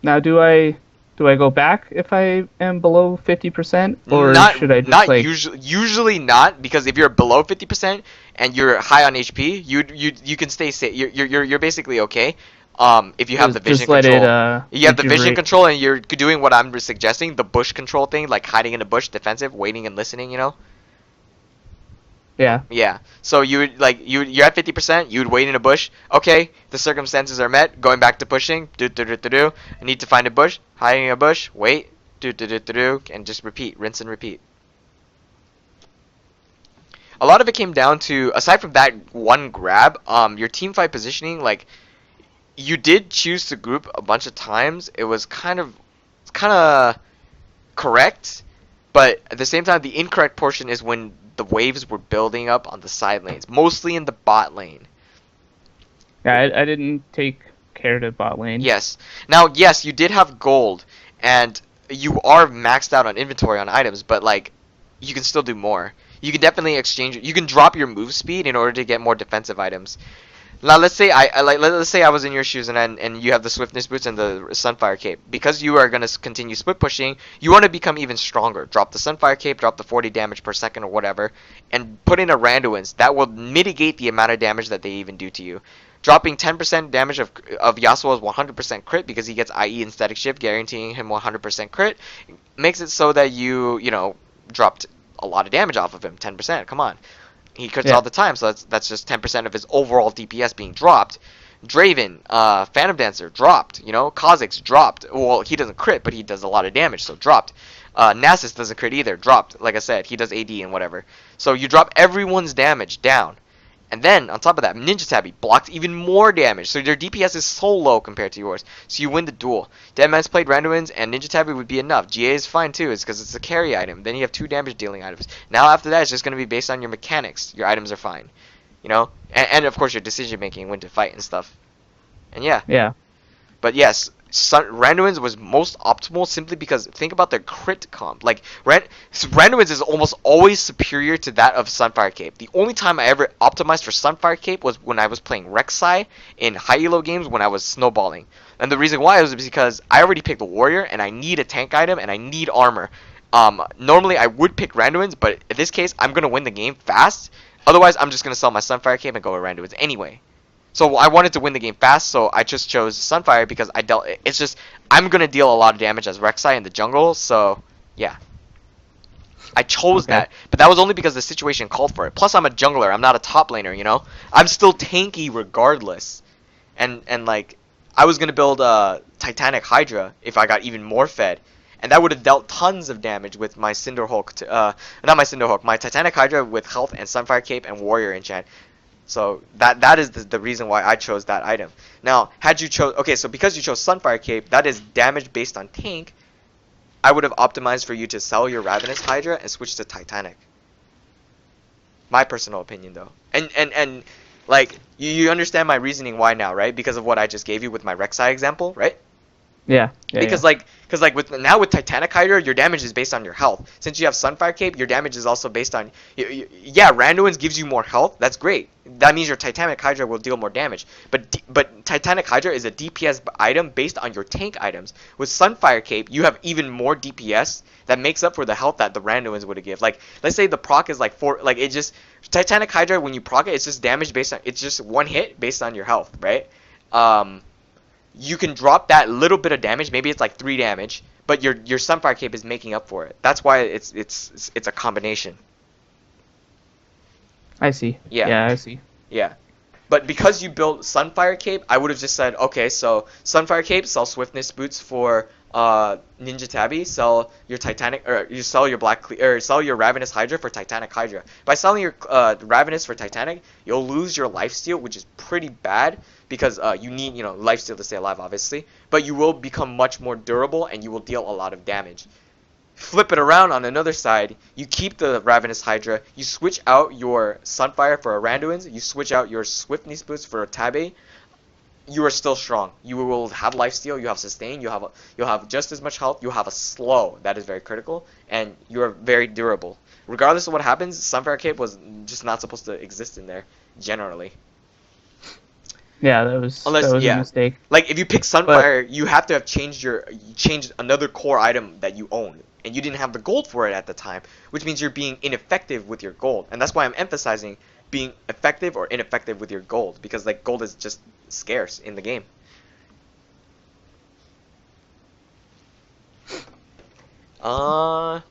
Now, do I go back if I am below 50%, or should I just not like usually not, because if you're below 50% and you're high on HP, you can stay safe. You're basically okay. If you have the vision control, you have the vision control, and you're doing what I'm suggesting, the bush control thing, like hiding in the bush, defensive, waiting and listening, Yeah. Yeah. So you're at 50%. You'd wait in a bush. Okay, the circumstances are met. Going back to pushing. I need to find a bush. Hiding in a bush. Wait. And just repeat. Rinse and repeat. A lot of it came down to, aside from that one grab, your team fight positioning. Like, you did choose to group a bunch of times. It was kind of correct, but at the same time, the incorrect portion is when the waves were building up on the side lanes, mostly in the bot lane. Yeah, I didn't take care to bot lane. Yes. Now, yes, you did have gold, and you are maxed out on inventory on items, but like, you can still do more. You can definitely exchange. You can drop your move speed in order to get more defensive items. Now, let's say let's say I was in your shoes, and you have the swiftness boots and the sunfire cape. Because you are gonna continue split pushing, you want to become even stronger. Drop the sunfire cape, drop the 40 damage per second or whatever, and put in a Randuin's. That will mitigate the amount of damage that they even do to you. Dropping 10% damage of Yasuo's 100% crit, because he gets IE and static shift, guaranteeing him 100% crit, makes it so that you dropped a lot of damage off of him. 10%. Come on. He crits all the time, so that's just 10% of his overall DPS being dropped. Draven, Phantom Dancer, dropped. Kha'Zix, dropped. Well, he doesn't crit, but he does a lot of damage, so dropped. Nasus doesn't crit either, dropped. Like I said, he does AD and whatever. So you drop everyone's damage down. And then, on top of that, Ninja Tabby blocks even more damage, so their DPS is so low compared to yours. So you win the duel. Deadman's played Randuin's, and Ninja Tabby would be enough. GA is fine too, it's because it's a carry item. Then you have 2 damage dealing items. Now after that, it's just going to be based on your mechanics. Your items are fine. And of course your decision making, when to fight and stuff. And yeah. Yeah. But yes, Randuin's was most optimal simply because think about their crit comp. Like Randuin's is almost always superior to that of Sunfire Cape. The only time I ever optimized for Sunfire Cape was when I was playing Rek'Sai in high elo games when I was snowballing. And the reason why was because I already picked the warrior and I need a tank item and I need armor. Normally I would pick Randuin's, but in this case I'm gonna win the game fast. Otherwise I'm just gonna sell my Sunfire Cape and go with Randuin's anyway. So I wanted to win the game fast, so I just chose Sunfire because it's just I'm gonna deal a lot of damage as Rek'Sai in the jungle, so yeah. I chose that, but that was only because the situation called for it. Plus I'm a jungler, I'm not a top laner, you know? I'm still tanky regardless. And like I was gonna build a Titanic Hydra if I got even more fed. And that would have dealt tons of damage with my Cinderhulk, not my Cinderhulk, my Titanic Hydra with health and Sunfire Cape and Warrior enchant. So that is the reason why I chose that item. Now, had you chose, okay, so because you chose Sunfire Cape, that is damage based on tank. I would have optimized for you to sell your Ravenous Hydra and switch to Titanic. My personal opinion, though. And like you understand my reasoning why now, right? Because of what I just gave you with my Rek'Sai example, right? Yeah. Because like with Titanic Hydra, your damage is based on your health. Since you have Sunfire Cape, your damage is also based on yeah, Randuin's gives you more health. That's great. That means your Titanic Hydra will deal more damage. But Titanic Hydra is a DPS item based on your tank items. With Sunfire Cape, you have even more DPS that makes up for the health that the Randuin's would give. Like let's say the proc is like 4, like it just Titanic Hydra when you proc it, it's just damage based on it's just one hit based on your health, right? You can drop that little bit of damage, maybe it's like 3 damage, but your Sunfire Cape is making up for it. That's why it's a combination. I see. Yeah. Yeah, I see. Yeah. But because you built Sunfire Cape, I would have just said, okay, so Sunfire Cape, sell Swiftness boots for Ninja Tabby, sell your Titanic, or you sell your sell your Ravenous Hydra for Titanic Hydra. By selling your Ravenous for Titanic, you'll lose your lifesteal, which is pretty bad because you need lifesteal to stay alive, obviously. But you will become much more durable and you will deal a lot of damage. Flip it around on another side, you keep the Ravenous Hydra, you switch out your Sunfire for a Randuin's, you switch out your Swiftness boots for a Tabby. You are still strong. You will have lifesteal, you have sustain, you'll have just as much health, you'll have a slow, that is very critical, and you are very durable. Regardless of what happens, Sunfire Cape was just not supposed to exist in there, generally. Yeah, that was a mistake. Like if you pick Sunfire, you have to have changed another core item that you owned, and you didn't have the gold for it at the time, which means you're being ineffective with your gold, and that's why I'm emphasizing being effective or ineffective with your gold, because like gold is just scarce in the game. I'm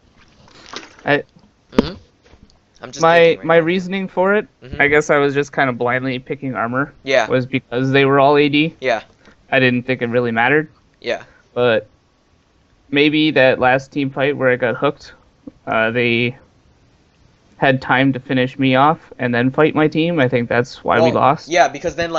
just my reasoning for it, I guess I was just kind of blindly picking armor. Yeah. Was because they were all AD. Yeah. I didn't think it really mattered. Yeah. But maybe that last team fight where I got hooked, they had time to finish me off and then fight my team. I think that's why we lost. Yeah, because then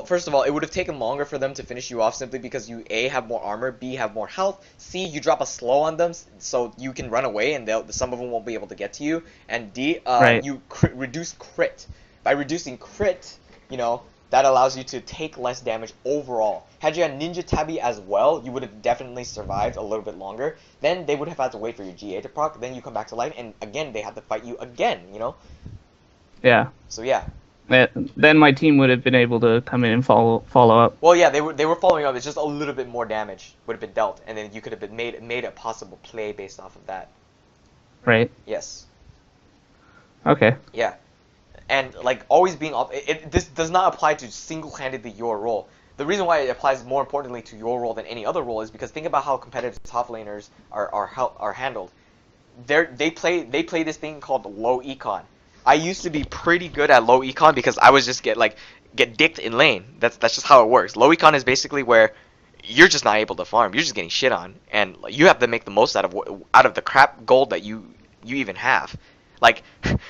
first of all, it would have taken longer for them to finish you off simply because you A, have more armor, B, have more health, C, you drop a slow on them so you can run away and some of them won't be able to get to you, and D, you reduce crit. By reducing crit, that allows you to take less damage overall. Had you had Ninja Tabby as well, you would have definitely survived a little bit longer. Then they would have had to wait for your GA to proc, then you come back to life, and again, they had to fight you again, Yeah. So yeah. Then my team would have been able to come in and follow up. Well, yeah, they were following up. It's just a little bit more damage would have been dealt, and then you could have been made a possible play based off of that. Right. Yes. Okay. Yeah. And always being off, this does not apply to single-handedly your role. The reason why it applies more importantly to your role than any other role is because think about how competitive top laners are handled. They play this thing called low econ. I used to be pretty good at low econ because I was just get dicked in lane. That's just how it works. Low econ is basically where you're just not able to farm. You're just getting shit on, and you have to make the most out of the crap gold that you even have.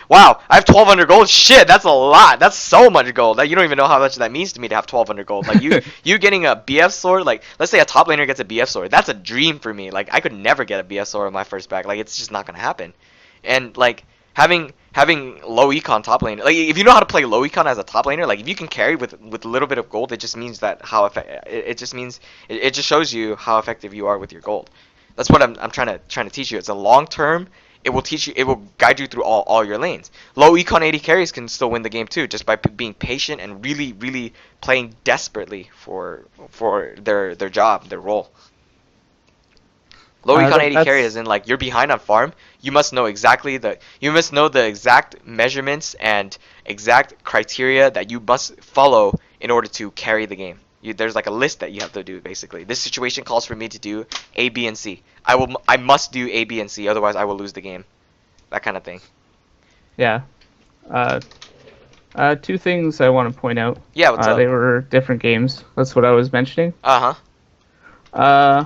Wow, I have 1,200 gold. Shit, that's a lot. That's so much gold. You don't even know how much that means to me to have 1,200 gold. You getting a BF sword. Let's say a top laner gets a BF sword. That's a dream for me. I could never get a BF sword in my first pack. It's just not gonna happen. And having low econ top laner, like if you know how to play low econ as a top laner, like if you can carry with a little bit of gold, it just means that it just means it just shows you how effective you are with your gold. That's what I'm trying to teach you. It's a long term. It will teach you. It will guide you through all your lanes. Low econ AD carries can still win the game too, just by being patient and really playing desperately for their job, their role. Low econ AD carry is in like you're behind on farm. You must know the exact measurements and exact criteria that you must follow in order to carry the game. There's like a list that you have to do basically. This situation calls for me to do A, B, and C. I must do A, B, and C, otherwise I will lose the game. That kind of thing. Yeah. Two things I want to point out. Yeah, what's up? They were different games. That's what I was mentioning. Uh-huh.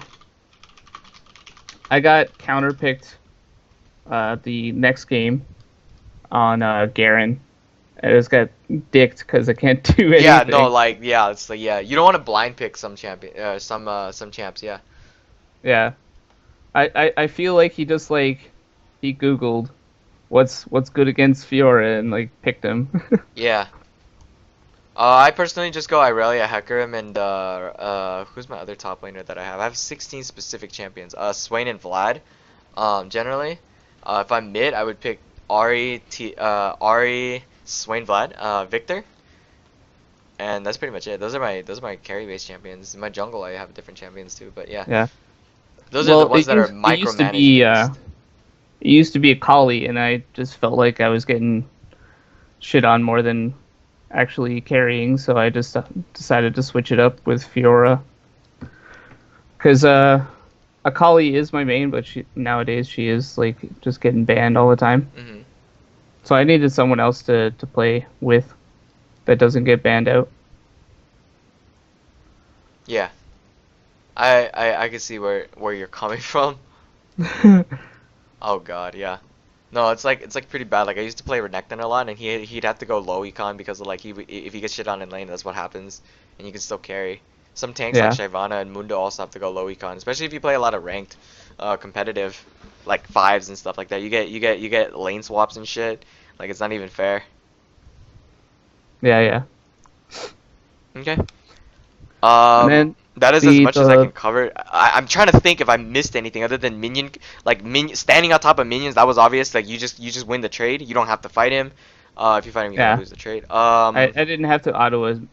I got counterpicked the next game on Garen. I just got dicked because I can't do anything. Yeah, no, like, yeah, it's like, yeah, you don't want to blind pick some champion, some champs, yeah. Yeah. I feel like he just, like, he Googled what's good against Fiora and, like, picked him. Yeah. I personally just go Irelia, Hecarim, and who's my other top laner that I have? I have 16 specific champions. Swain and Vlad, generally. If I'm mid, I would pick Ahri, Swain, Vlad, Victor. And that's pretty much it. Those are my carry-based champions. In my jungle, I have different champions too, but yeah. Yeah. Those are the ones that are micromanaged. It used to be a Kali, and I just felt like I was getting shit on more than actually carrying, so I just decided to switch it up with Fiora. Because Akali is my main, but nowadays she is like just getting banned all the time. Mm-hmm. So I needed someone else to play with that doesn't get banned out. Yeah. I can see where you're coming from. Oh god, yeah. No, it's like pretty bad. Like I used to play Renekton a lot, and he'd have to go low econ because of like if he gets shit on in lane, that's what happens, and you can still carry. Some tanks like Shyvana and Mundo also have to go low econ, especially if you play a lot of ranked, competitive, like fives and stuff like that. You get lane swaps and shit. Like it's not even fair. Yeah. Okay. And then that is as much as I can cover. I'm trying to think if I missed anything other than standing on top of minions. That was obvious. Like you just win the trade. You don't have to fight him. If you fight him, you gotta lose the trade. I didn't have to auto him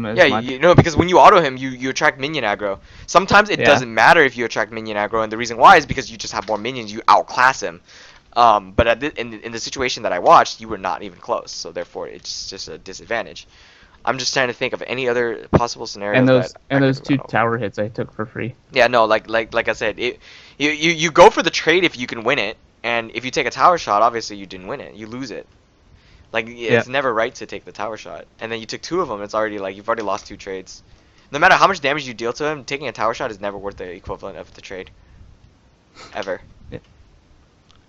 as much. Yeah, because when you auto him, you attract minion aggro. Sometimes it doesn't matter if you attract minion aggro, and the reason why is because you just have more minions. You outclass him. But in the situation that I watched, you were not even close. So therefore, it's just a disadvantage. I'm just trying to think of any other possible scenarios. And those two tower hits I took for free. Yeah, no, like I said, you go for the trade if you can win it, and if you take a tower shot, obviously you didn't win it, you lose it. Like it's never right to take the tower shot, and then you took two of them. It's already like you've already lost two trades. No matter how much damage you deal to him, taking a tower shot is never worth the equivalent of the trade. Ever. Yeah.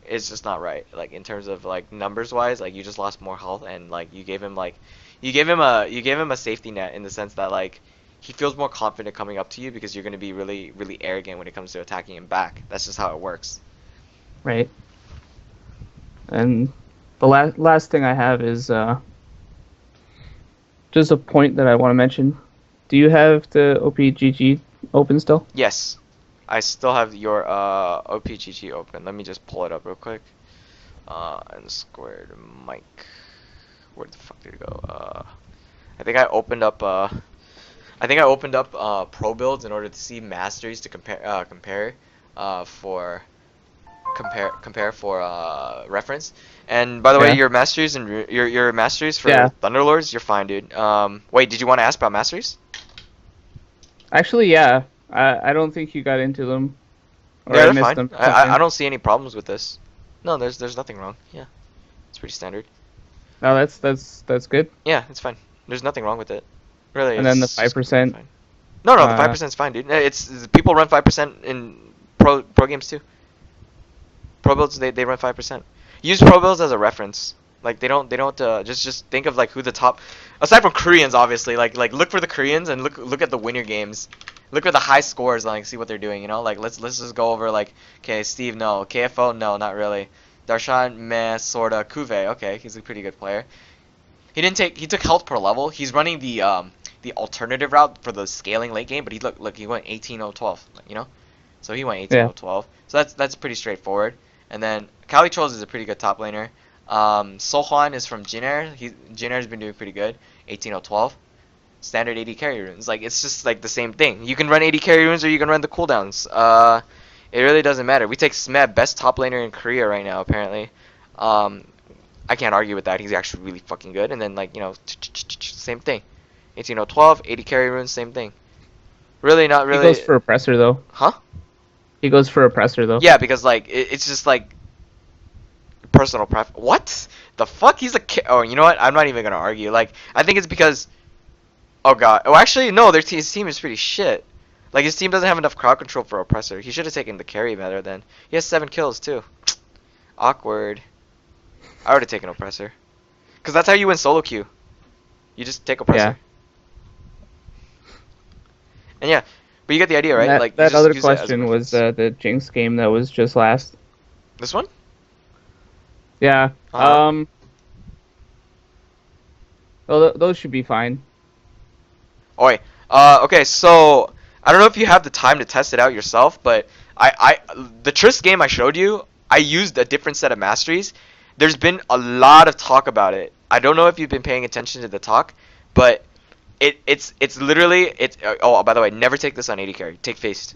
It's just not right. Like in terms of like numbers wise, like you just lost more health, and like you gave him a safety net in the sense that like he feels more confident coming up to you because you're going to be really arrogant when it comes to attacking him back. That's just how it works. Right. And the last thing I have is just a point that I want to mention. Do you have the OPGG open still? Yes. I still have your OPGG open. Let me just pull it up real quick. And squared mic. Where the fuck did it go? I think I opened up pro builds in order to see masteries to compare for reference. And by the way, your masteries and your masteries for Thunderlords, you're fine, dude. Wait, did you want to ask about masteries? Actually, yeah. I don't think you got into them. Or yeah, I they're missed fine. them. I don't see any problems with this. No, there's nothing wrong. Yeah, it's pretty standard. No, that's good. Yeah, it's fine. There's nothing wrong with it. Really. And then the 5%. No, the 5% is fine, dude. It's people run 5% in pro games too. Pro builds they run 5%. Use pro builds as a reference. Like they don't just think of like who the top, aside from Koreans obviously, like look for the Koreans and look at the winner games. Look for the high scores, like see what they're doing, you know? Like let's just go over like, okay, Steve, no, KFO, no, not really. Darshan, meh, sorta, Kuve. Okay, he's a pretty good player. He took health per level. He's running the alternative route for the scaling late game, but he went 18-0-12, you know? So he went 18-0-12. So that's pretty straightforward. And then Kali Trolls is a pretty good top laner. Sohwan is from Jinair. Jinair's been doing pretty good. 18-0-12. Standard 80 carry runes. Like, it's just like the same thing. You can run 80 carry runes or you can run the cooldowns. It really doesn't matter. We take Smeb, best top laner in Korea right now, apparently. I can't argue with that. He's actually really fucking good. And then, like, you know, same thing. 18-0-12, 80 carry runes, same thing. Really not really. He goes for oppressor though. Huh? He goes for oppressor though. Yeah, because like it's just like personal preference. What the fuck? He's a oh, you know what? I'm not even gonna argue. Like, I think it's because. Oh god. Oh, actually, no. His team is pretty shit. Like, his team doesn't have enough crowd control for oppressor. He should have taken the carry better then. He has 7 kills too. Awkward. I would have taken oppressor. Cause that's how you win solo queue. You just take oppressor. Yeah. And yeah, but you get the idea, right? That, like that you just other use it as a question was reference. the Jinx game that was just last. This one? Yeah. Uh-huh. Well, those should be fine. Oi. Okay, so I don't know if you have the time to test it out yourself, but the Trist game I showed you, I used a different set of masteries. There's been a lot of talk about it. I don't know if you've been paying attention to the talk, but it's literally oh, by the way, never take this on 80 carry. Take feast.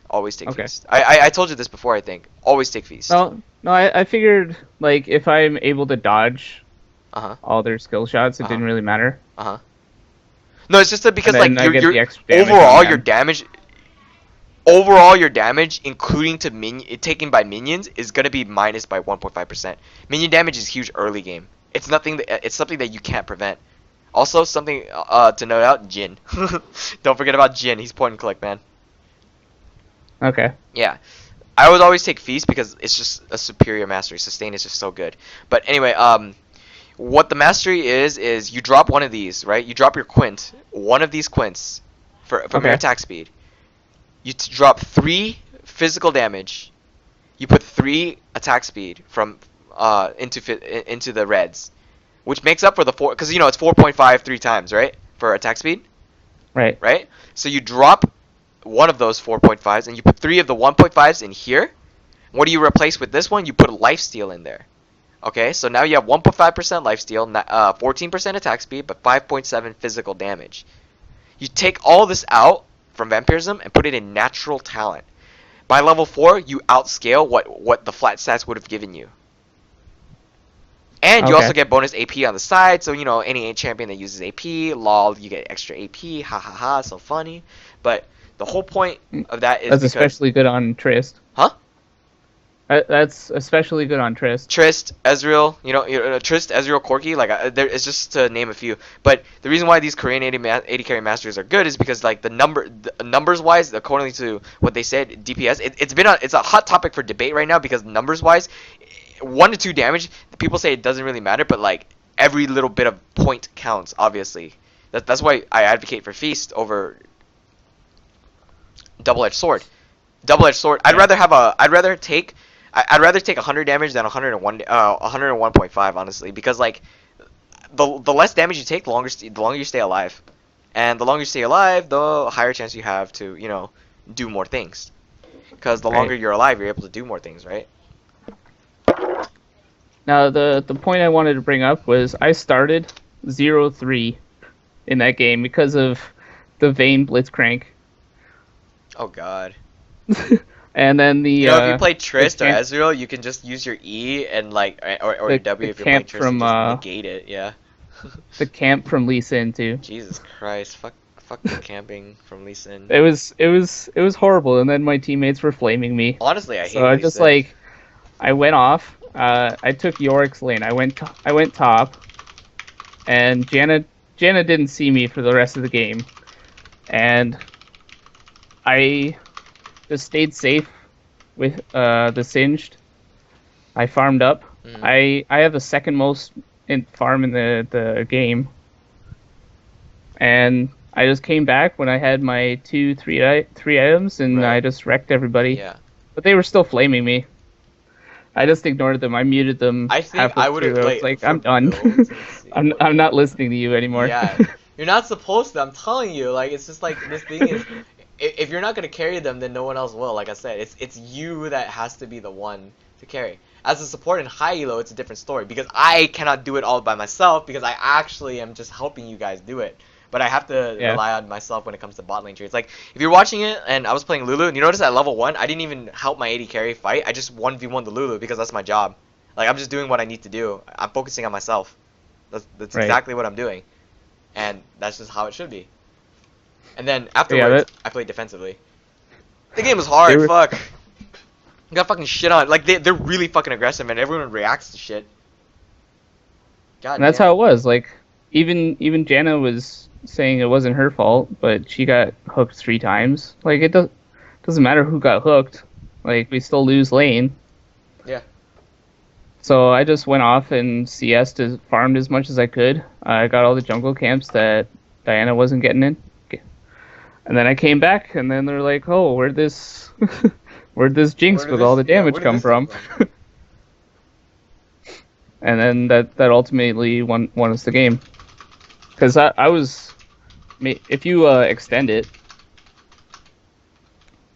Always take Okay. feast. I told you this before, I think. Always take feast. No, I figured like if I'm able to dodge Uh-huh. all their skill shots, it didn't really matter. Uh-huh. No, it's just that because And like then I get your the extra damage overall on your them. damage, including to taken by minions, is gonna be minus by 1.5%. Minion damage is huge early game. It's something that you can't prevent. Also, something to note out: Jin. Don't forget about Jin. He's point and click, man. Okay. Yeah, I would always take feast because it's just a superior mastery. Sustain is just so good. But anyway, what the mastery is you drop one of these, right? You drop your quint, one of these quints, from your attack speed. You drop 3 physical damage. You put 3 attack speed from into the reds, which makes up for the 4, because you know it's 4.5 3 times, right, for attack speed. Right. Right. So you drop one of those 4.5s and you put 3 of the 1.5s in here. What do you replace with this one? You put a lifesteal in there. Okay, so now you have 1.5% lifesteal, 14% attack speed, but 5.7 physical damage. You take all this out from vampirism and put it in natural talent. By level 4, you outscale what the flat stats would have given you. And you Okay. also get bonus AP on the side, so you know any champion that uses AP, lol, you get extra AP, ha ha ha, so funny. But the whole point of that is That's because especially good on Trist. Huh? That's especially good on Trist. Trist, Ezreal, Trist, Ezreal, Corki, like it's just to name a few. But the reason why these Korean 80 carry masters are good is because like the numbers wise, according to what they said, DPS, it's a hot topic for debate right now because numbers wise, 1 to 2 damage, people say it doesn't really matter, but like every little bit of point counts. Obviously, that's why I advocate for feast over double-edged sword. Double-edged sword. I'd rather take 100 damage than 101.5, honestly, because like the less damage you take, the longer you stay alive, and the longer you stay alive, the higher chance you have to do more things, because the longer you're alive, you're able to do more things, right? Now the point I wanted to bring up was I started 0-3 in that game because of the Vayne Blitzcrank. Oh god. And then the if you play Trist or camp- Ezreal, you can just use your E and like or the- your W the if you're playing camp Trist from, and just negate it. Yeah. the camp from Lee Sin too. Jesus Christ! Fuck the camping from Lee Sin. It was horrible, and then my teammates were flaming me. Honestly, I hate. So I Lee just Sin. I went off. I took Yorick's lane. I went top, and Janna didn't see me for the rest of the game, and I just stayed safe with the Singed. I farmed up. I have the second most farm in the game, and I just came back when I had my 3 items, and Right. I just wrecked everybody. Yeah. But they were still flaming me. I just ignored them. I muted them. I think halfway I would through. have I was like, for I'm done. builds, let's see, what I'm not builds? listening to you anymore. Yeah, you're not supposed to. I'm telling you. Like, it's just like this thing is, if you're not gonna carry them, then no one else will. Like I said, it's you that has to be the one to carry. As a support in high elo, it's a different story because I cannot do it all by myself because I actually am just helping you guys do it. But I have to Yeah. rely on myself when it comes to bot lane trades. Like, if you're watching it and I was playing Lulu, and you notice at level 1, I didn't even help my AD carry fight. I just 1v1 the Lulu because that's my job. Like, I'm just doing what I need to do. I'm focusing on myself. That's Right. exactly what I'm doing. And that's just how it should be. And then afterwards, I played defensively. The game was hard, fuck. You got fucking shit on. Like, they're really fucking aggressive, and everyone reacts to shit. God And that's damn. how it was. Like, even Jana was saying it wasn't her fault, but she got hooked 3 times. Like, it doesn't matter who got hooked. Like, we still lose lane. Yeah. So I just went off and CS'd, farmed as much as I could. I got all the jungle camps that Diana wasn't getting in. And then I came back, and then they're like, "Oh, where'd this jinx Where did with all the this- yeah, damage where did come this come from?" And then that ultimately won us the game. Because I was, if you extend the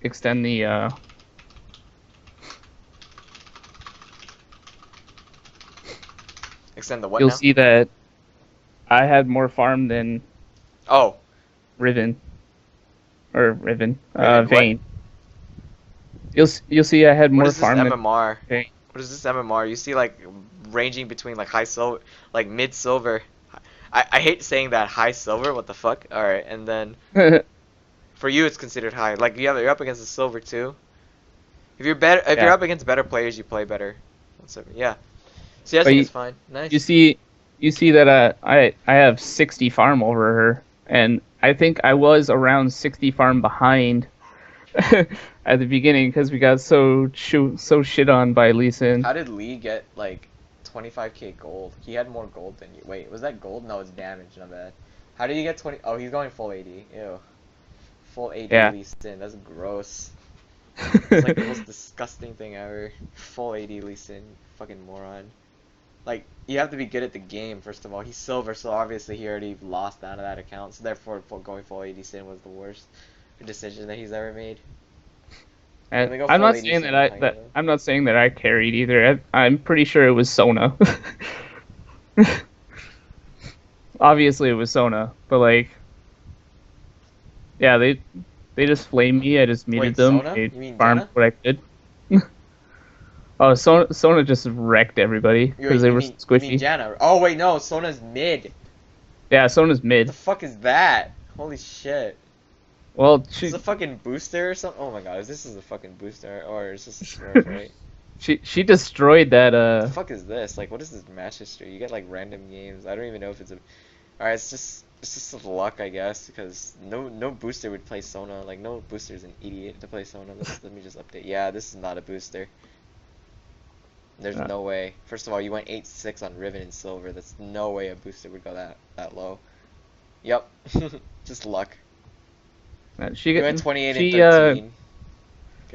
Extend the what you'll now? see that I had more farm than Oh. Riven. Riven, what? Vayne. You'll see I had What more is this farm than MMR? Vayne. What is this MMR? You see, like, ranging between, like, high silver, like, mid silver. I hate saying that, high silver, what the fuck? Alright, and then, for you it's considered high. Like, you're up against the silver too. If you're Yeah. up against better players, you play better. Yeah. So I But think it's fine. Nice. You see that I have 60 farm over her, and I think I was around 60 farm behind at the beginning because we got so shit on by Lee Sin. How did Lee get, like, 25k gold? He had more gold than you. Wait, was that gold? No, it's damage, not bad. How did he get 20? Oh, he's going full AD. Ew. Full AD Yeah. Lee Sin. That's gross. It's like the most disgusting thing ever. Full AD Lee Sin. Fucking moron. Like, you have to be good at the game, first of all. He's silver, so obviously he already lost out of that account. So therefore, going full AD Sin was the worst decision that he's ever made. And Let me go I'm full not AD saying Sin that behind him. I'm not saying that I carried either. I'm pretty sure it was Sona. Obviously it was Sona, but like, yeah, they just flamed me. I just muted Wait, them. Sona? They You mean farmed Jana? what I could. Oh, Sona just wrecked everybody because they were You mean squishy. Jana. Oh wait, no, Sona's mid. Yeah, Sona's What mid. the fuck is that? Holy shit. Well, Is this a fucking booster or something? Oh my god, this is a fucking booster, or is this a smurf, right? she destroyed that. What the fuck is this? Like, what is this match history? You get like random games. I don't even know if it's a. Alright, it's just luck, I guess, because no booster would play Sona. Like, no booster's an idiot to play Sona. Let me just update. Yeah, this is not a booster. There's no way. First of all, you went 8-6 on Riven and Silver. That's no way a booster would go that low. Yep. Just luck. She You went 28 she, and 13.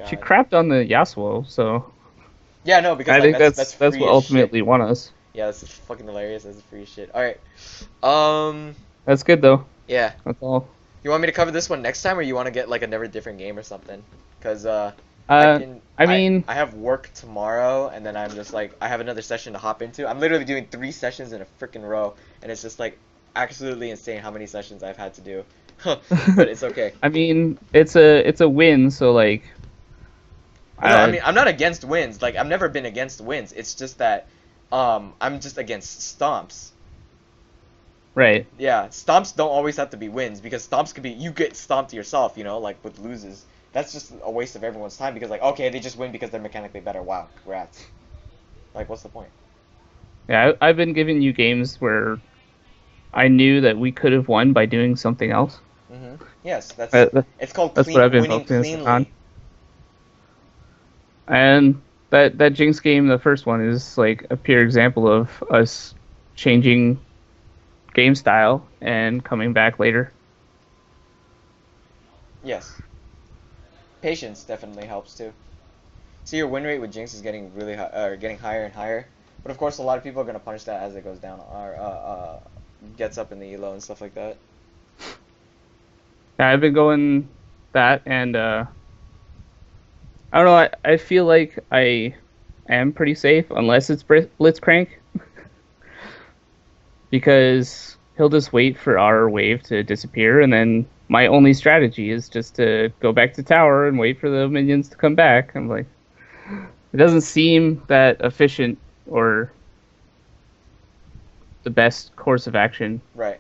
She God. crapped on the Yasuo, so Yeah, no, because I like, think that's that's free what as ultimately shit. won us. Yeah, that's fucking hilarious. That's free shit. Alright. That's good though. Yeah. That's all. You want me to cover this one next time, or you want to get like another different game or something? Because I mean, I have work tomorrow, and then I'm just like, I have another session to hop into. I'm literally doing 3 sessions in a freaking row, and it's just like absolutely insane how many sessions I've had to do. But it's okay. I mean, it's a win, so like. No, I mean, I'm not against wins. Like, I've never been against wins. It's just that I'm just against stomps. Right. Yeah, stomps don't always have to be wins, because stomps could be you get stomped yourself, you know, like with loses. That's just a waste of everyone's time, because like, okay, they just win because they're mechanically better. Wow, congrats. Like, what's the point? Yeah, I've been giving you games where I knew that we could have won by doing something else. Yes, that's it's called that's what I've been winning focusing cleanly. on. And that Jinx game, the first one, is like a pure example of us changing game style and coming back later. Yes. Patience definitely helps too. See, your win rate with Jinx is getting really high, getting higher and higher. But of course, a lot of people are gonna punish that as it goes down, or gets up in the elo and stuff like that. Yeah, I've been going that, and I don't know. I feel like I am pretty safe unless it's Blitzcrank, because he'll just wait for our wave to disappear, and then my only strategy is just to go back to tower and wait for the minions to come back. I'm like, it doesn't seem that efficient or the best course of action. Right.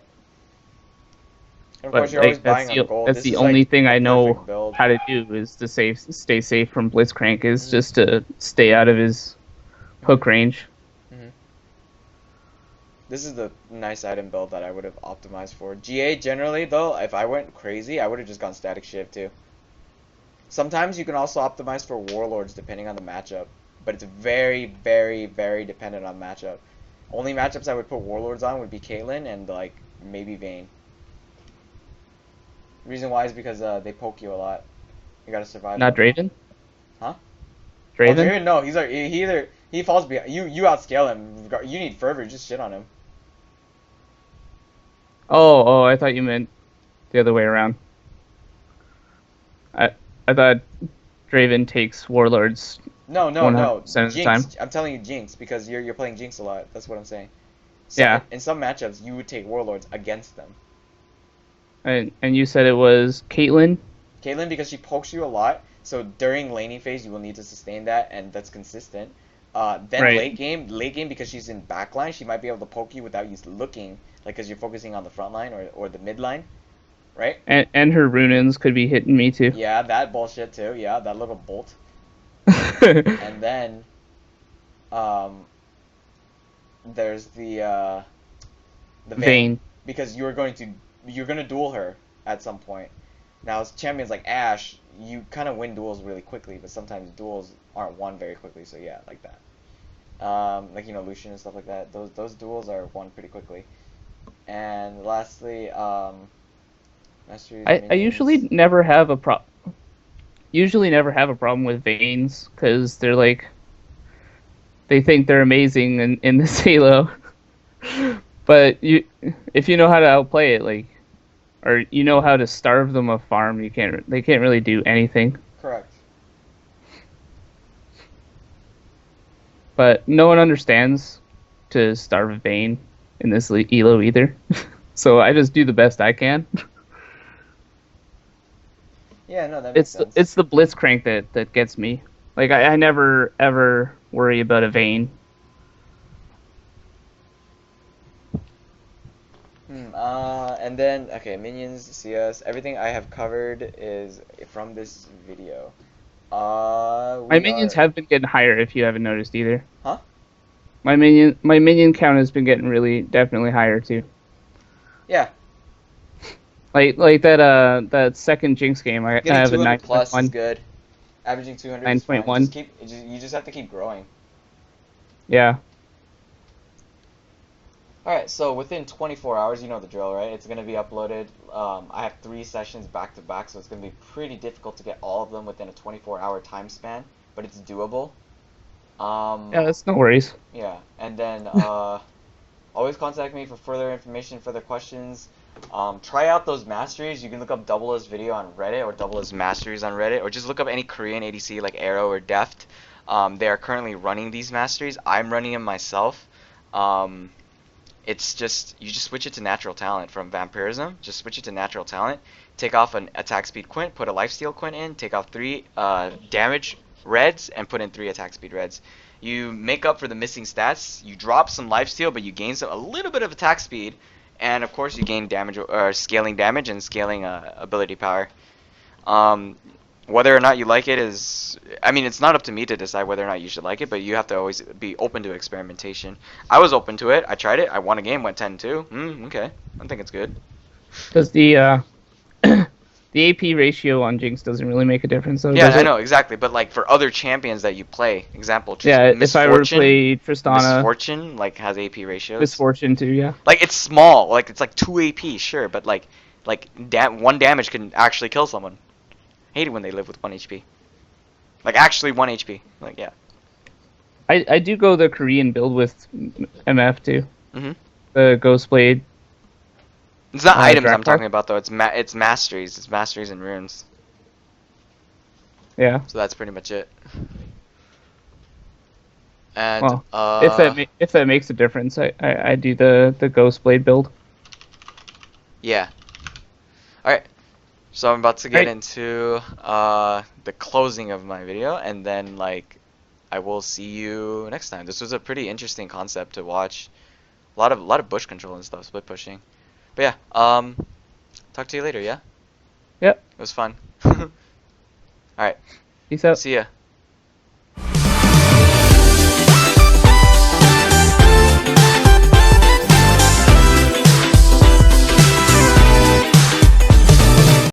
And of But course, you're always buying on gold. that's This the is, only like, thing the I know perfect build. how to do is to stay safe from Blitzcrank, is just to stay out of his hook range. This is the nice item build that I would have optimized for. GA generally though, if I went crazy, I would have just gone static shift too. Sometimes you can also optimize for warlords depending on the matchup, but it's very, very, very dependent on matchup. Only matchups I would put warlords on would be Caitlyn and like maybe Vayne. Reason why is because they poke you a lot. You gotta survive. Not them. Draven? Huh? Draven? Oh, Draven, no, he falls behind. You outscale him. You need fervor. Just shit on him. Oh, I thought you meant the other way around. I thought Draven takes warlords. No. 100% of the time. Jinx. I'm telling you Jinx because you're playing Jinx a lot. That's what I'm saying. So, Yeah. In some matchups, you would take warlords against them. And you said it was Caitlyn? Caitlyn, because she pokes you a lot, so during laning phase you will need to sustain that, and that's consistent. Then Right. late game because she's in backline, she might be able to poke you without you looking, like because you're focusing on the front line or the mid line, right? And her runins could be hitting me too. Yeah, that bullshit too. Yeah, that little bolt. And then, there's the Vayne, because you're gonna duel her at some point. Now, as champions like Ashe, you kind of win duels really quickly, but sometimes duels aren't won very quickly. So yeah, like that. Like Lucian and stuff like that. Those duels are won pretty quickly. And lastly, Masteries. I usually never have a problem with Vaynes, because they're like, they think they're amazing in this Halo. But if you know how to outplay it, like, or you know how to starve them of farm, they can't really do anything. Correct. But no one understands to starve Vayne in this Elo either. So I just do the best I can. Yeah, no, that makes sense. It's the Blitzcrank that gets me. Like, I never ever worry about a Vayne. And then, okay, minions, CS, everything I have covered is from this video. My minions have been getting higher, if you haven't noticed either. Huh? My minion count has been getting definitely higher too. Yeah. Like that second Jinx game, I Getting have a 200 plus is 9.1. good. Averaging 200 is fine. 9.1. You just have to keep growing. Yeah. Alright, so within 24 hours, you know the drill, right? It's going to be uploaded. I have 3 sessions back to back, so it's going to be pretty difficult to get all of them within a 24-hour time span, but it's doable. Yeah, that's no worries. Yeah, and then always contact me for further information, further questions. Try out those masteries. You can look up Double As video on Reddit or Double As Masteries on Reddit, or just look up any Korean ADC like Arrow or Deft. They are currently running these masteries. I'm running them myself. It's just, you just switch it to natural talent from vampirism. Just switch it to natural talent. Take off an attack speed quint, put a lifesteal quint in, take off 3 damage reds, and put in 3 attack speed reds. You make up for the missing stats. You drop some lifesteal, but you gain a little bit of attack speed, and of course you gain damage, or scaling damage and scaling ability power. Whether or not you like it is, I mean, it's not up to me to decide whether or not you should like it, but you have to always be open to experimentation. I was open to it. I tried it. I won a game, went 10-2. Okay. I think it's good. Does the the AP ratio on Jinx doesn't really make a difference, though? Yeah, does I it? know, exactly. But like for other champions that you play, example, just Yeah, if I were to Misfortune, play Tristana, Misfortune like has AP ratios. Misfortune too, yeah. Like it's small, like it's like 2 AP, sure, but like 1 damage can actually kill someone. I hate it when they live with 1 HP. Like actually 1 HP. Like yeah. I do go the Korean build with MF too. Mhm. The Ghost Blade. It's not items I'm Draktar? talking about though. It's masteries. It's masteries and runes. Yeah. So that's pretty much it. And Well, if that makes a difference, I do the Ghost Blade build. yeah. All right. So I'm about to get Right. into the closing of my video, and then like I will see you next time. This was a pretty interesting concept to watch. A lot of bush control and stuff, split pushing. But yeah, talk to you later. Yeah, Yep. it was fun. All right. Peace out. See ya.